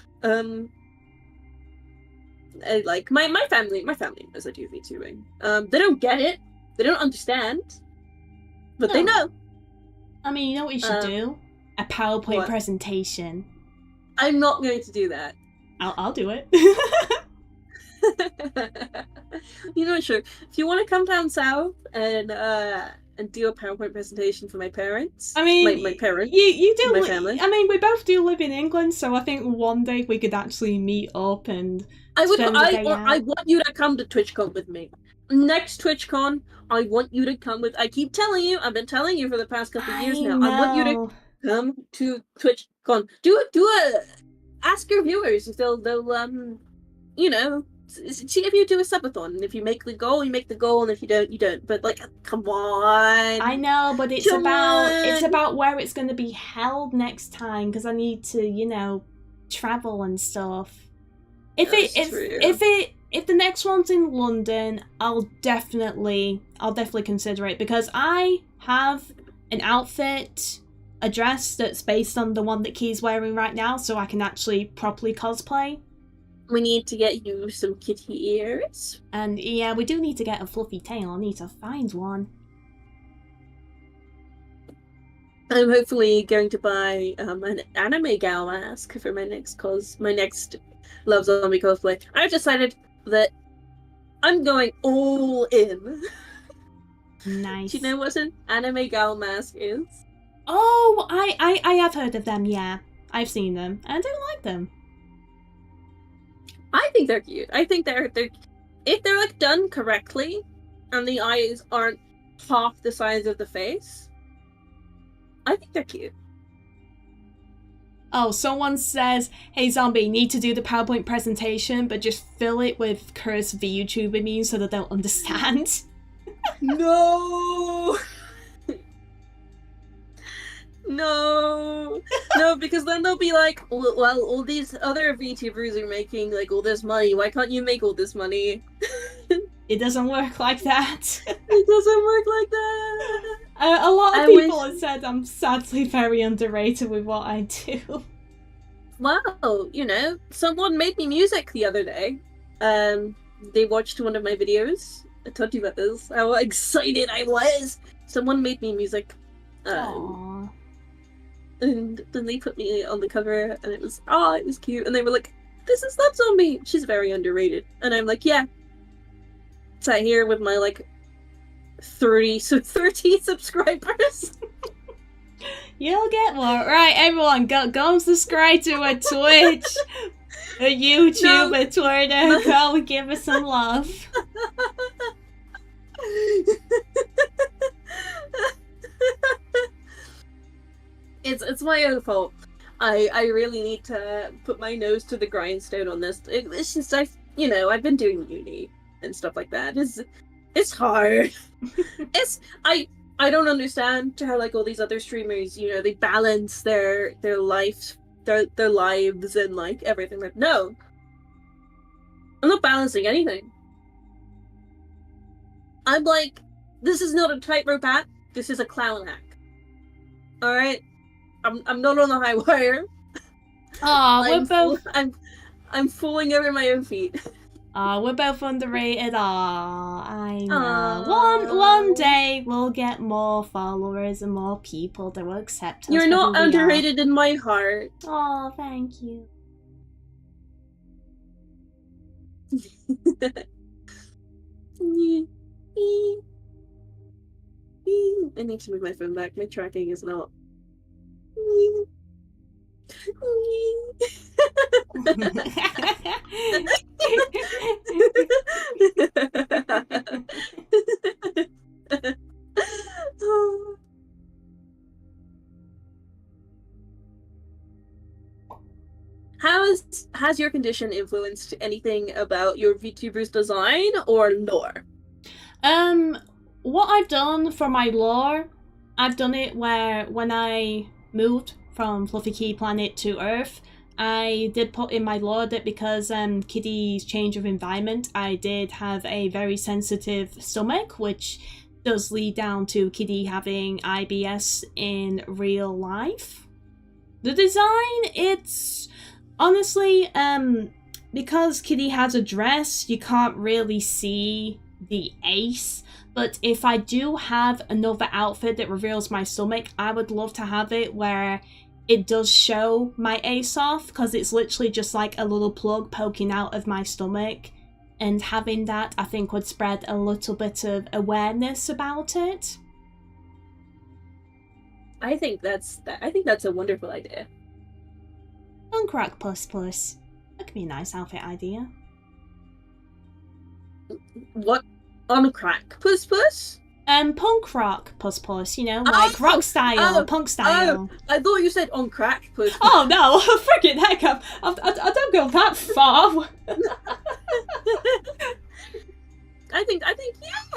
I, like my family knows I do VTubing. They don't get it, they don't understand, but they know. I mean, you know what you should do? A PowerPoint What? presentation. I'm not going to do that. I'll do it. You know, sure. If you want to come down south and do a PowerPoint presentation for my parents. I mean, my parents. You do. My family. I mean, we both do live in England, so I think one day we could actually meet up and. I want you to come to TwitchCon with me. Next TwitchCon, I want you to come with. I keep telling you. I've been telling you for the past couple of years now. I want you to come to TwitchCon. Do a. Ask your viewers if they'll you know, see if you do a subathon. And if you make the goal, you make the goal, and if you don't, you don't. But like, come on. I know, but it's about where it's going to be held next time because I need to, you know, travel and stuff. If the next one's in London, I'll definitely consider it because I have an outfit, a dress that's based on the one that Key's wearing right now, so I can actually properly cosplay. We need to get you some kitty ears. And yeah, we do need to get a fluffy tail. I need to find one. I'm hopefully going to buy an anime gal mask for my next Love Zombie cosplay. I've decided that I'm going all in. Nice. Do you know what an anime gal mask is? Oh, I have heard of them, yeah. I've seen them, and I do like them. I think they're cute. I think they're if they're like done correctly, and the eyes aren't half the size of the face, I think they're cute. Oh, someone says, hey Zombie, need to do the PowerPoint presentation, but just fill it with cursed VTuber memes so that they'll understand. No! No, because then they'll be like, well, all these other VTubers are making like all this money. Why can't you make all this money? It doesn't work like that. It doesn't work like that. A lot of people have said I'm sadly very underrated with what I do. Well, you know, someone made me music the other day. They watched one of my videos. I told you about this. How excited I was. Someone made me music. Aww. And then they put me on the cover, and it was cute. And they were like, "This is Love Zombie. She's very underrated." And I'm like, "Yeah." Sat here with my like 30 subscribers. You'll get more. Right, everyone, go and subscribe to a Twitch, a YouTube, a Twitter. Go and give us some love. It's my own fault. I really need to put my nose to the grindstone on this. It's just I've been doing uni and stuff like that. It's hard. I don't understand how like all these other streamers, you know, they balance their lives and like everything. Like, no, I'm not balancing anything. I'm like, this is not a tightrope act. This is a clown act. All right. I'm not on the high wire. I'm falling over my own feet. We're both underrated. I know. One day we'll get more followers and more people that will accept us. You're not underrated in my heart. Oh, thank you. I need to move my phone back. My tracking is not. Has your condition influenced anything about your VTuber's design or lore? What I've done for my lore, I've done it where when I moved from Fluffy Key Planet to Earth, I did put in my lore that because Kitty's change of environment, I did have a very sensitive stomach, which does lead down to Kitty having IBS in real life. The design, it's honestly, because Kitty has a dress, you can't really see the ace. But if I do have another outfit that reveals my stomach, I would love to have it where it does show my ace off, because it's literally just like a little plug poking out of my stomach. And having that, I think, would spread a little bit of awareness about it. I think that's a wonderful idea. Punk rock plus plus. That could be a nice outfit idea. What? On crack puss puss? Punk rock plus plus, you know, like rock style, punk style. I thought you said on crack puss puss. Oh no, friggin' heck, I don't go that far. I think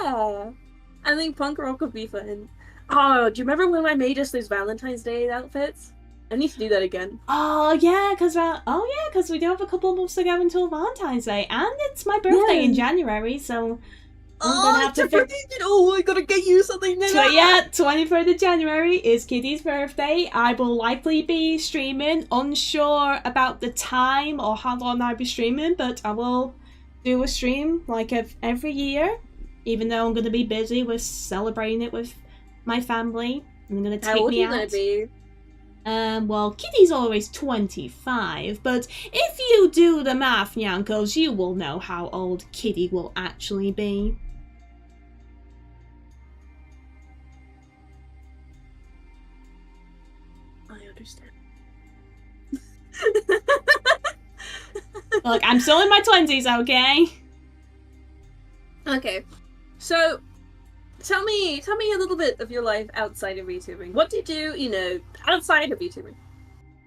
yeah. I think punk rock would be fun. Oh, do you remember when I made us those Valentine's Day outfits? I need to do that again. Oh yeah, because we do have a couple of months to go until Valentine's Day, and it's my birthday in January, so I'm gonna have to I gotta get you something now. So yeah, 23rd of January is Kitty's birthday. I will likely be streaming, unsure about the time or how long I'll be streaming, but I will do a stream like every year, even though I'm gonna be busy with celebrating it with my family. I'm gonna take me out. How old are you gonna be? Well, Kitty's always 25, but if you do the math, Nyankos, you will know how old Kitty will actually be. I understand. Look, I'm still in my 20s, okay? Okay, so tell me a little bit of your life outside of VTubing. What do you do, outside of VTubing?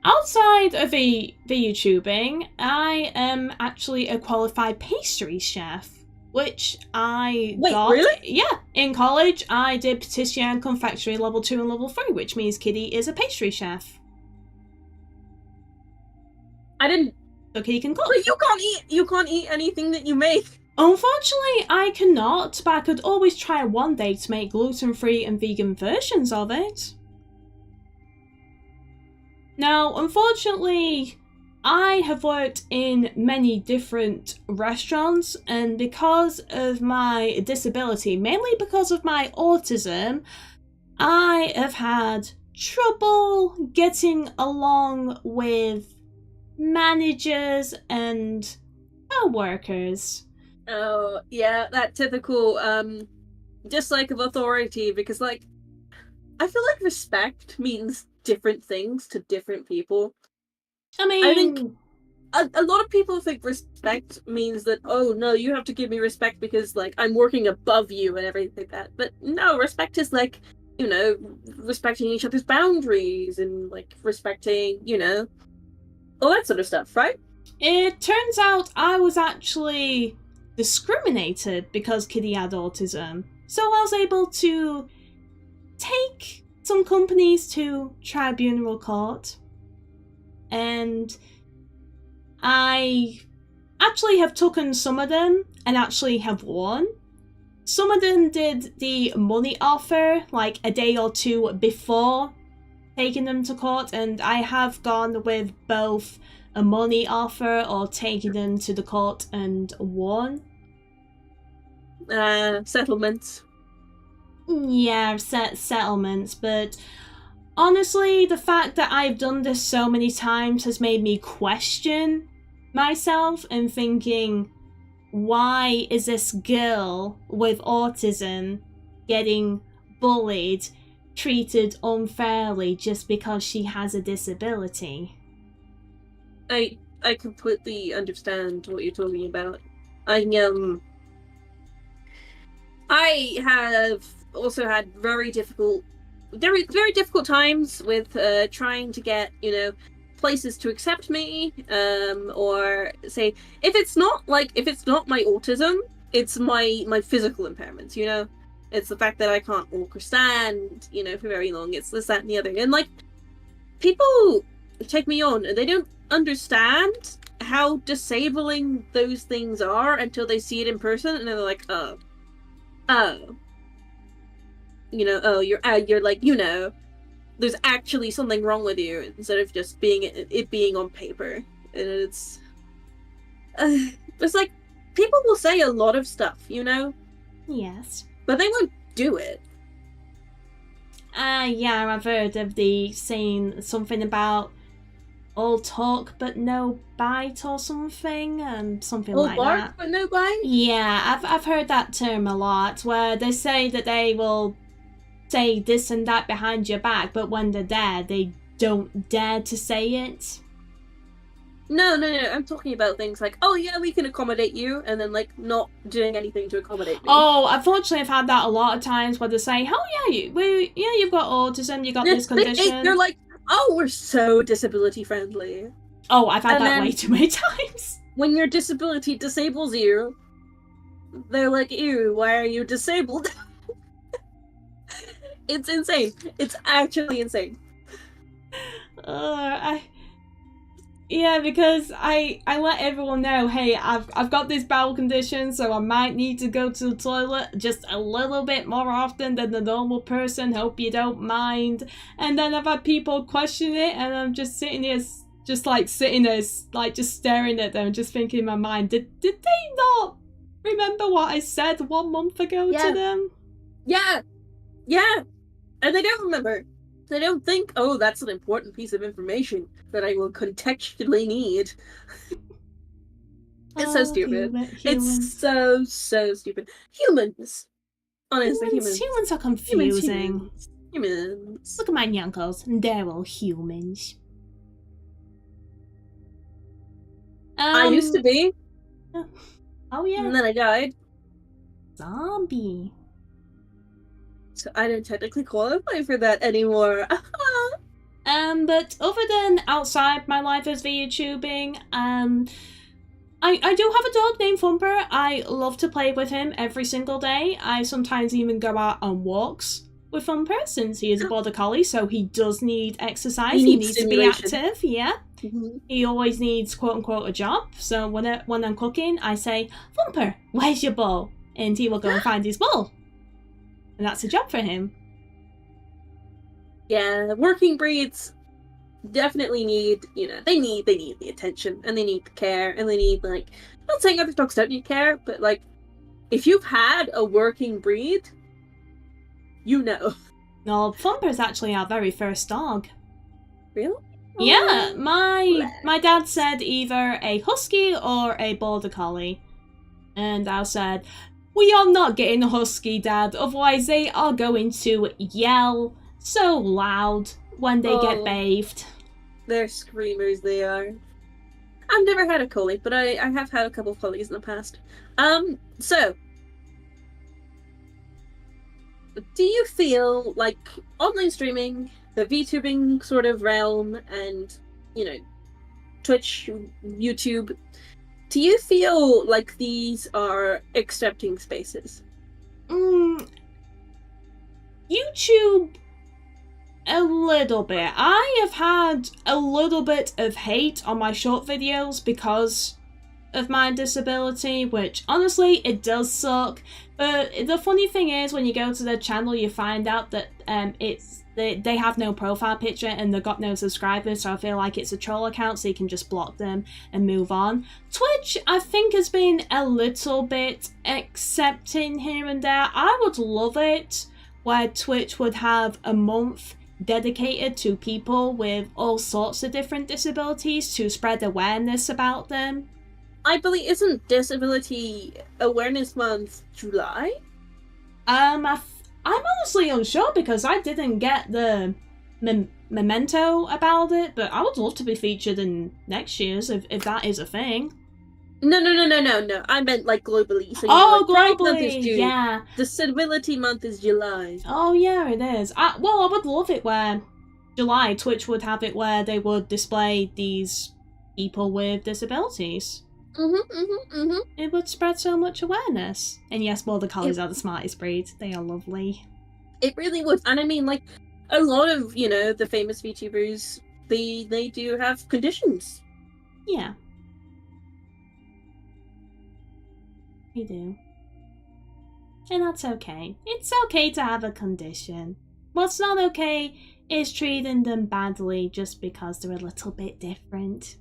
Outside of the YouTubing, I am actually a qualified pastry chef, which I got. Wait, really? Yeah, in college I did patisserie and confectionery level 2 and level 3, which means Kitty is a pastry chef. I didn't. So Kitty can cook. But you can't eat anything that you make. Unfortunately, I cannot, but I could always try one day to make gluten-free and vegan versions of it. Now, unfortunately, I have worked in many different restaurants, and because of my disability, mainly because of my autism, I have had trouble getting along with managers and co-workers. Oh, yeah, that typical, dislike of authority, because, I feel like respect means different things to different people. I think a lot of people think respect means that, oh, no, you have to give me respect because, I'm working above you and everything like that. But no, respect is, respecting each other's boundaries and, respecting, all that sort of stuff, right? It turns out I was actually discriminated because Kitty had autism. So I was able to take some companies to tribunal court, and I actually have taken some of them and actually have won. Some of them did the money offer a day or two before taking them to court, and I have gone with both a money offer or taking them to the court and won. Settlements. Yeah, settlements, but honestly, the fact that I've done this so many times has made me question myself and thinking, why is this girl with autism getting bullied, treated unfairly just because she has a disability? I completely understand what you're talking about. I have also had very difficult times with trying to get, places to accept me, or say if it's not my autism, it's my physical impairments, you know? It's the fact that I can't walk or stand, you know, for very long. It's this, that, and the other. And, like, people take me on, and they don't understand how disabling those things are until they see it in person, and they're like, oh. You know, oh, you're like, you know, there's actually something wrong with you, instead of just it being on paper. And it's like, people will say a lot of stuff, you know? Yes. But they won't do it. Yeah, I've heard of the saying something about all talk but no bite or something, something All like bark that. but no bite? Yeah, I've heard that term a lot, where they say that they will say this and that behind your back, but when they're there, they don't dare to say it. No, I'm talking about things like, oh yeah, we can accommodate you, and then, like, not doing anything to accommodate me. Oh, unfortunately, I've had that a lot of times where they say, oh yeah, you've got autism, you got this condition. They're like, oh, we're so disability friendly. Oh, I've had that way too many times. When your disability disables you, they're like, ew, why are you disabled? It's insane. It's actually insane. Yeah, because I let everyone know, hey, I've got this bowel condition, so I might need to go to the toilet just a little bit more often than the normal person. Hope you don't mind. And then I've had people question it, and I'm just sitting here, just staring at them, just thinking in my mind, did they not remember what I said 1 month ago to them? Yeah. And they don't remember. They don't think, oh, that's an important piece of information that I will contextually need. It's so stupid. It's so stupid. Humans. Honestly, humans. Humans are confusing. Humans. Look at my nyankles. They're all humans. I used to be. Oh, yeah. And then I died. Zombie. So I don't technically qualify for that anymore. But other than outside my life as VTubing, I do have a dog named Thumper. I love to play with him every single day. I sometimes even go out on walks with Thumper, since he is a border collie, so he does need exercise. He needs to be active, yeah. Mm-hmm. He always needs, quote-unquote, a job. So when I'm cooking, I say, Thumper, where's your bowl? And he will go and find his bowl. And that's a job for him. Yeah, working breeds definitely need, you know, they need the attention, and they need the care, and they need, like, I'm not saying other dogs don't need care, but, like, if you've had a working breed, you know. No, Thumper's actually our very first dog. Really? Yeah, my dad said either a husky or a border collie. And I said, we are not getting a husky, Dad, otherwise they are going to yell so loud when they get bathed. They're screamers, they are. I've never had a collie, but I have had a couple of collies in the past. So, do you feel like online streaming, the VTubing sort of realm, and, you know, Twitch, YouTube, do you feel like these are accepting spaces? YouTube, a little bit. I have had a little bit of hate on my short videos because of my disability, which honestly, it does suck. But the funny thing is, when you go to their channel, you find out that they have no profile picture and they've got no subscribers, so I feel like it's a troll account, so you can just block them and move on. Twitch, I think, has been a little bit accepting here and there. I would love it where Twitch would have a month dedicated to people with all sorts of different disabilities to spread awareness about them. I believe, isn't Disability Awareness Month July? I'm honestly unsure because I didn't get the memento about it, but I would love to be featured in next year's if that is a thing. No. I meant like globally. So globally, Month is June. Yeah. Disability Month is July. Oh yeah, it is. I would love it where July Twitch would have it where they would display these people with disabilities. It would spread so much awareness. And yes, border collies are the smartest breed. They are lovely. It really would. And I mean, like, a lot of, you know, the famous VTubers, they do have conditions. Yeah. They do. And that's okay. It's okay to have a condition. What's not okay is treating them badly just because they're a little bit different.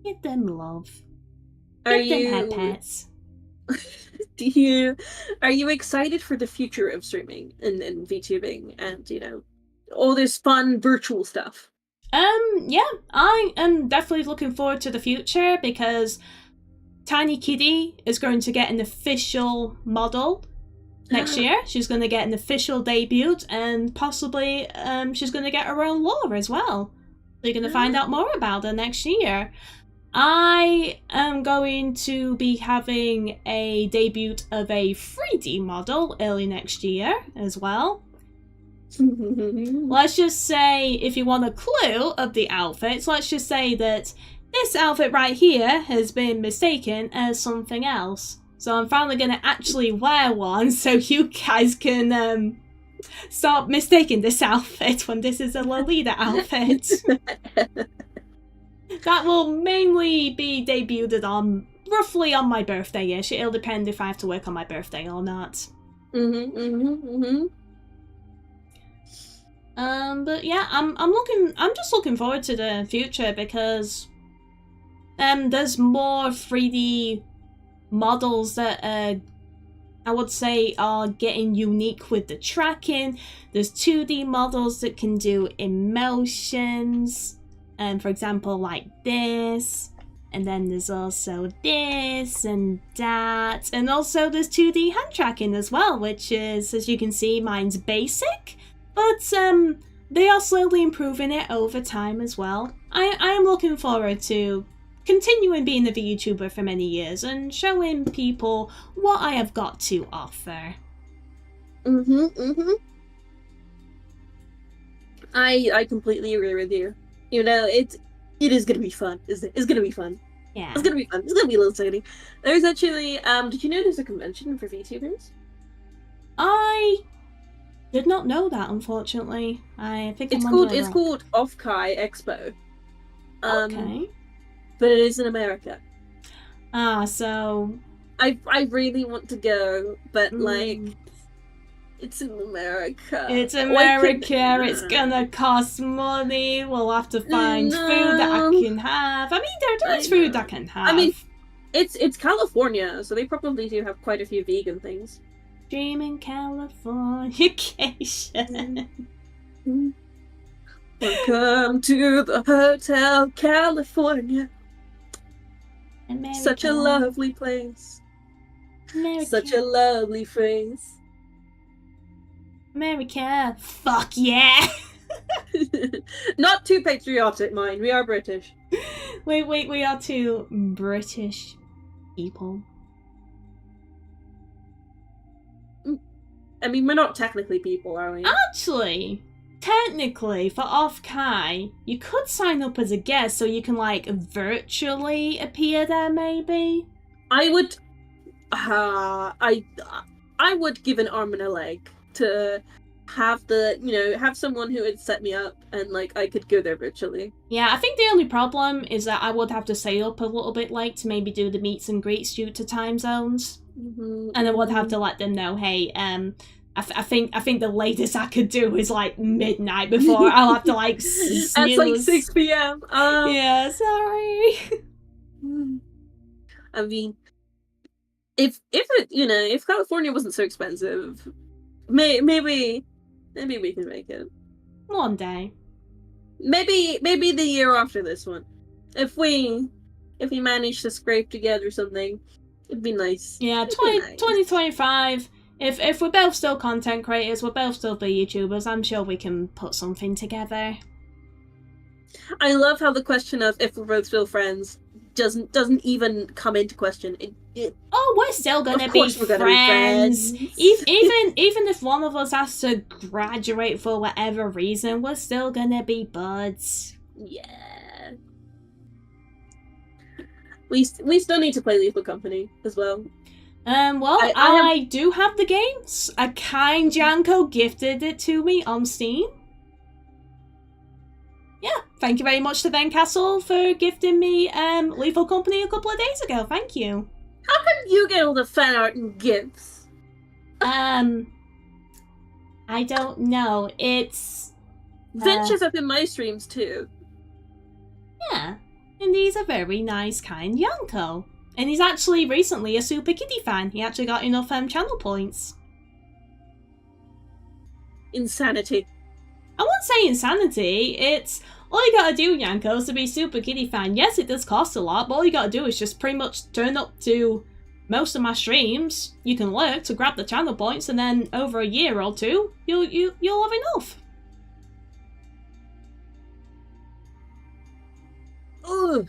Give them love. Give them head pets. Are you excited for the future of streaming and VTubing and, you know, all this fun virtual stuff? Yeah, I am definitely looking forward to the future because Tiny Kitty is going to get an official model next year. She's going to get an official debut and possibly she's going to get her own lore as well. So you're going to find out more about her next year. I am going to be having a debut of a 3D model early next year as well. Let's just say, if you want a clue of the outfits, let's just say that this outfit right here has been mistaken as something else. So I'm finally going to actually wear one so you guys can stop mistaking this outfit when this is a Lolita outfit. That will mainly be debuted on roughly on my birthday-ish. It'll depend if I have to work on my birthday or not. But yeah, I'm just looking forward to the future because there's more 3D models that I would say are getting unique with the tracking. There's 2D models that can do emotions. For example, like this, and then there's also this and that, and also there's 2D hand tracking as well, which is, as you can see, mine's basic, but they are slowly improving it over time as well. I am looking forward to continuing being a VTuber for many years and showing people what I have got to offer. I completely agree with you. You know, it is gonna be fun, isn't it? It's gonna be fun. Yeah. It's gonna be fun. It's gonna be a little exciting. There's actually, did you know there's a convention for VTubers? I did not know that, unfortunately. I think it's called Off-Kai Expo. Okay. But it is in America. So I really want to go, but like it's in America. It's America. It's gonna cost money. We'll have to find food that I can have. I mean, there's food I can have. I mean, it's California, so they probably do have quite a few vegan things. Dreaming Californication. Welcome to the Hotel California. America. Such a lovely place. America. Such a lovely phrase. America. Fuck yeah. Not too patriotic, mind. We are British. Wait, we are two British people. I mean, we're not technically people, are we? Actually, technically, for Off-Kai, you could sign up as a guest so you can, like, virtually appear there, maybe? I would... I would give an arm and a leg to have have someone who would set me up and, like, I could go there virtually. Yeah, I think the only problem is that I would have to stay up a little bit late to maybe do the meets and greets due to time zones. And I would have to let them know, hey, I think the latest I could do is like midnight before I'll have to like snooze. That's like 6 p.m. Yeah, sorry. I mean, if California wasn't so expensive, maybe we can make it. One day. Maybe the year after this one. If we manage to scrape together something, it'd be nice. Yeah, 2025. If we're both still content creators, we're both still YouTubers, I'm sure we can put something together. I love how the question of if we're both still friends doesn't even come into question. We're still gonna be friends. Even if one of us has to graduate for whatever reason, we're still gonna be buds. Yeah. We still need to play Lethal Company as well. Well, I do have the games. A kind Janko gifted it to me on Steam. Yeah, thank you very much to Castle for gifting me Lethal Company a couple of days ago. Thank you. How come you get all the fan art and gifts? I don't know. It's Ventures up in my streams too. Yeah, and he's a very nice, kind Yanko. And he's actually recently a Super Kitty fan. He actually got enough channel points. Insanity. I won't say insanity. It's all you gotta do, Yanko, is to be Super Kitty fan. Yes, it does cost a lot, but all you gotta do is just pretty much turn up to most of my streams. You can lurk to grab the channel points, and then over a year or two, you'll have enough. Ugh.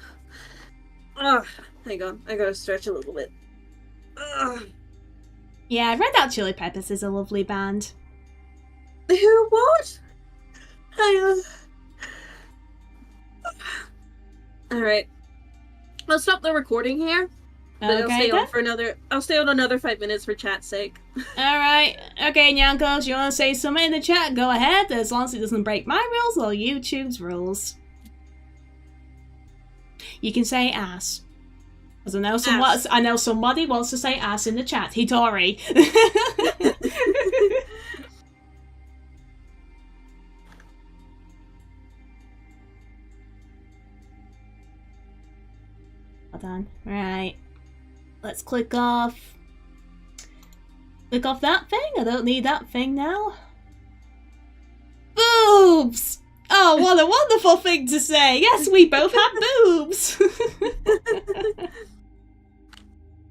Ugh. Hang on, I gotta stretch a little bit. Ugh. Yeah, Red Hot Chili Peppers is a lovely band. Who? What? Alright. I'll stop the recording here. But Okay, I'll stay on another 5 minutes for chat's sake. Alright. Okay, Nyankos, you wanna say something in the chat? Go ahead, as long as it doesn't break my rules or YouTube's rules. You can say ass. Because I know somebody wants to say ass in the chat. Hitori. Hold on. Right. Let's click off that thing. I don't need that thing now. Boobs! Oh, what a wonderful thing to say! Yes, we both have boobs!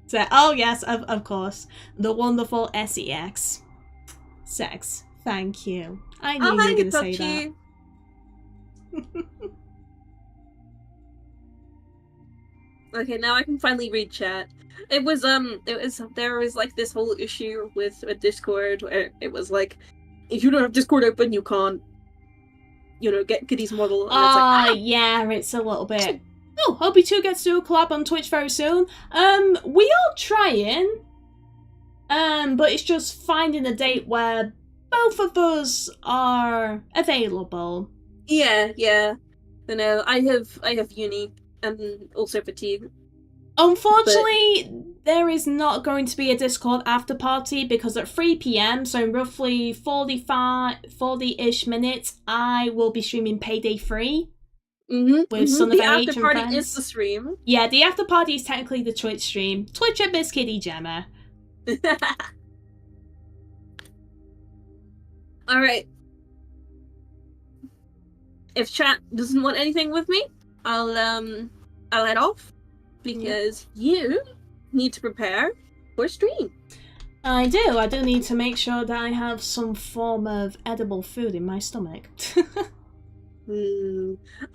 So, oh yes, of course. The wonderful SEX. Sex. Thank you. I knew you were going to say that. Okay, now I can finally read chat. There was like this whole issue with a Discord where it was like, if you don't have Discord open, you can't, get Kitty's model. Yeah, it's a little bit. Oh, Hobby2 gets to do a collab on Twitch very soon. We are trying. But it's just finding a date where both of us are available. Yeah. I have uni and also fatigue. Unfortunately, there is not going to be a Discord after party because at 3 PM, so in roughly 40-ish minutes, I will be streaming Payday 3. With some of the our after party friends. is the stream. Yeah, the after party is technically the Twitch stream. Twitch at Miss Kitty Gemma. Alright. If chat doesn't want anything with me, I'll head off. Because you need to prepare for stream. I do need to make sure that I have some form of edible food in my stomach.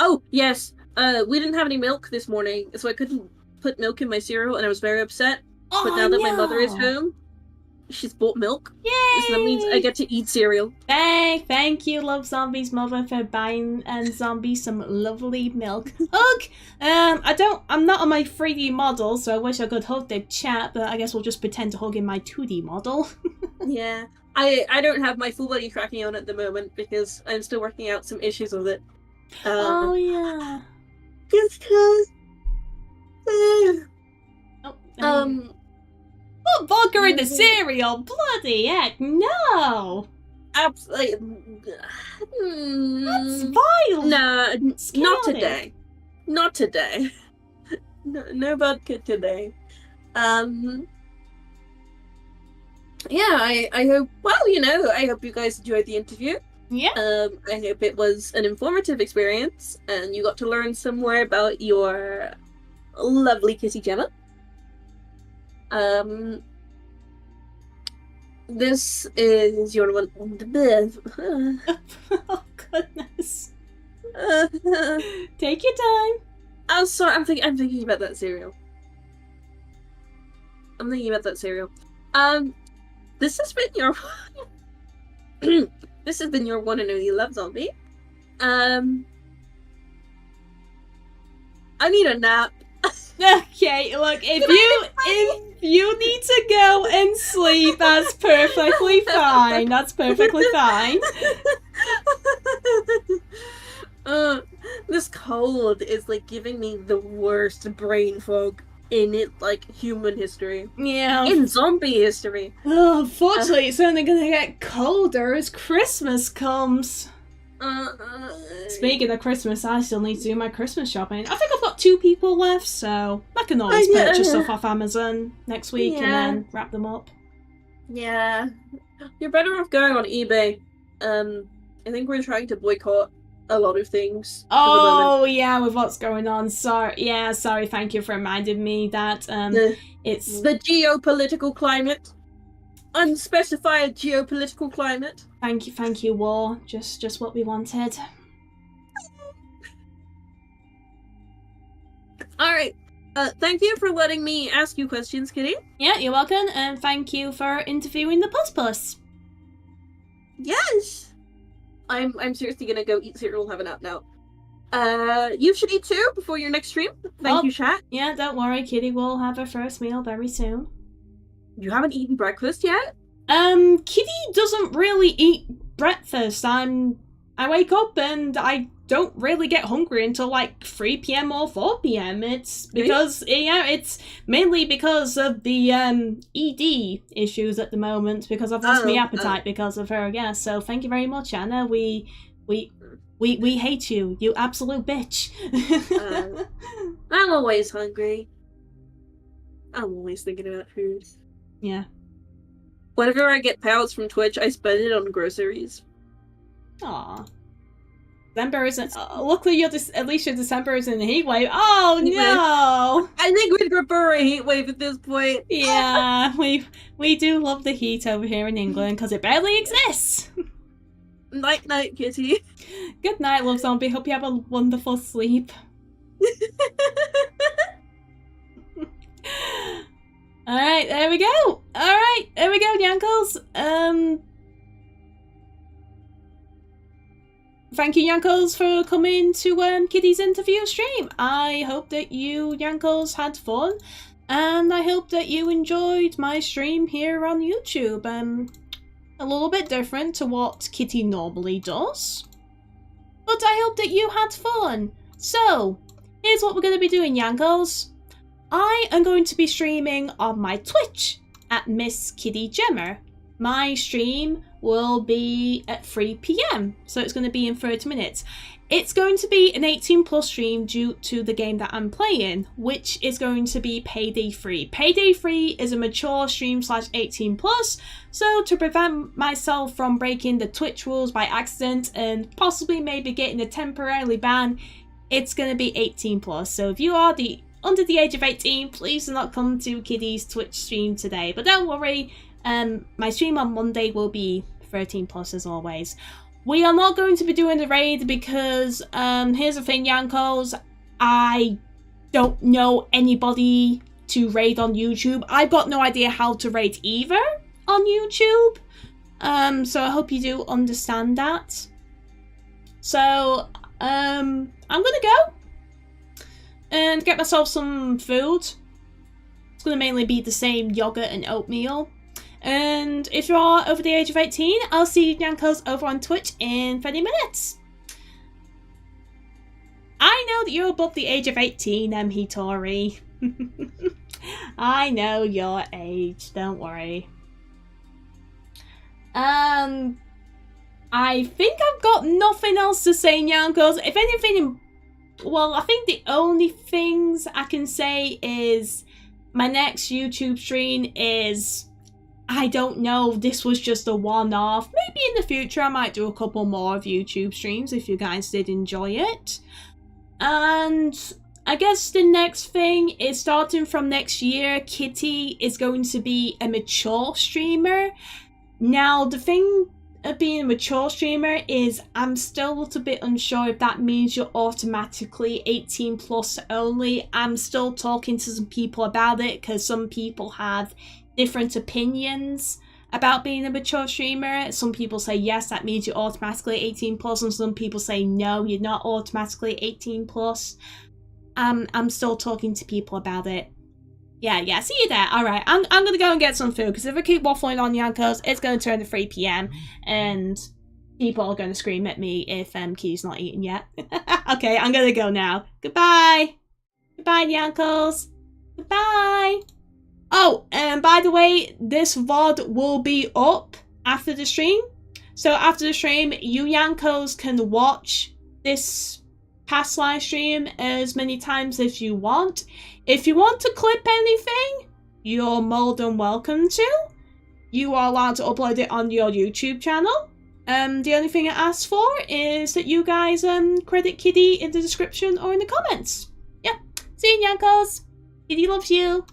Oh, yes. We didn't have any milk this morning, so I couldn't put milk in my cereal, and I was very upset. Oh, but now that my mother is home, she's bought milk. Yay! So that means I get to eat cereal. Thank you, Love Zombie's mother, for buying Zombie some lovely milk. Hug! I'm not on my 3D model, so I wish I could hug the chat, but I guess we'll just pretend to hug in my 2D model. Yeah. I don't have my full body tracking on at the moment because I'm still working out some issues with it. Oh, yeah. Just cause... Put vodka in the cereal! Bloody heck, no! Absolutely. That's vile! No, not today. Not today. No vodka today. Yeah, I hope, I hope you guys enjoyed the interview. Yeah. I hope it was an informative experience and you got to learn some more about your lovely kitty Gemma. This is your one on the bed. Oh, goodness. Take your time. I'm sorry, I'm thinking about that cereal. This has been your this has been your one and only Love Zombie. I need a nap. Okay, look, if you need to go and sleep, that's perfectly fine. That's perfectly fine. This cold is like giving me the worst brain fog in it, like human history. Yeah. In zombie history. Oh, unfortunately, it's only gonna get colder as Christmas comes. Speaking of Christmas, I still need to do my Christmas shopping. I think I've got 2 people left, so I can always purchase stuff off Amazon next week and then wrap them up. Yeah. You're better off going on eBay. I think we're trying to boycott a lot of things. Oh, yeah, with what's going on. Sorry, thank you for reminding me that it's the geopolitical climate. Unspecified geopolitical climate. Thank you, war. Just what we wanted. Alright. Thank you for letting me ask you questions, Kitty. Yeah, you're welcome, and thank you for interviewing the Puss. Yes! I'm seriously gonna go eat cereal and have a nap now. You should eat too before your next stream. Thank you, chat. Yeah, don't worry, Kitty will have her first meal very soon. You haven't eaten breakfast yet? Kitty doesn't really eat breakfast. I wake up and I don't really get hungry until like 3 p.m. or 4 p.m. It's because, it's mainly because of the ED issues at the moment, because I've lost my appetite because of her, yeah. So thank you very much, Anna. We hate you, you absolute bitch. I'm always hungry. I'm always thinking about food. Yeah. Whenever I get payouts from Twitch, I spend it on groceries. Aw. December isn't. Luckily, at least your December is in a heat wave. Oh no! I think we'd prefer a heat wave at this point. Yeah, we do love the heat over here in England because it barely exists. Night, night, Kitty. Good night, love zombie. Hope you have a wonderful sleep. Alright, there we go. Alright, there we go, Yankles. Thank you, Yankles, for coming to Kitty's interview stream. I hope that you, Yankles, had fun, and I hope that you enjoyed my stream here on YouTube. A little bit different to what Kitty normally does, but I hope that you had fun. So, here's what we're going to be doing, Yankles. I am going to be streaming on my Twitch at Miss Kitty Gemma. My stream will be at 3 p.m, so it's going to be in 30 minutes. It's going to be an 18+ stream due to the game that I'm playing, which is going to be Payday 3. Payday 3 is a mature stream / 18+, so to prevent myself from breaking the Twitch rules by accident and possibly maybe getting a temporary ban, it's going to be 18+. So if you are under the age of 18, please do not come to Kitty's Twitch stream today. But don't worry, my stream on Monday will be 13+ as always. We are not going to be doing the raid because, here's the thing, Yankos, I don't know anybody to raid on YouTube. I've got no idea how to raid either on YouTube. So I hope you do understand that. So, I'm gonna go and get myself some food. It's gonna mainly be the same yogurt and oatmeal. And if you are over the age of 18, I'll see you Yankos over on Twitch in 30 minutes. I know that you're above the age of 18, Hitori. I know your age, don't worry. I think I've got nothing else to say, Yankos. If anything, well, I think the only things I can say is my next YouTube stream is, I don't know, this was just a one-off. Maybe in the future I might do a couple more of YouTube streams if you guys did enjoy it. And I guess the next thing is, starting from next year, Kitty is going to be a mature streamer. Now, the thing of being a mature streamer is I'm still a little bit unsure if that means you're automatically 18+ only. I'm still talking to some people about it because some people have different opinions about being a mature streamer. Some people say yes, that means you're automatically 18+, and some people say no, you're not automatically 18+. I'm still talking to people about it. Yeah, see you there. Alright, I'm gonna go and get some food, because if I keep waffling on Yankos, it's gonna turn to 3 PM, and people are gonna scream at me if Key's not eaten yet. Okay, I'm gonna go now. Goodbye! Goodbye, Yankos! Goodbye! Oh, and by the way, this VOD will be up after the stream. So after the stream, you Yankos can watch this past live stream as many times as you want. If you want to clip anything, you're more than welcome to. You are allowed to upload it on your YouTube channel. The only thing I ask for is that you guys credit Kitty in the description or in the comments. Yeah, see you Yankos. Kitty loves you.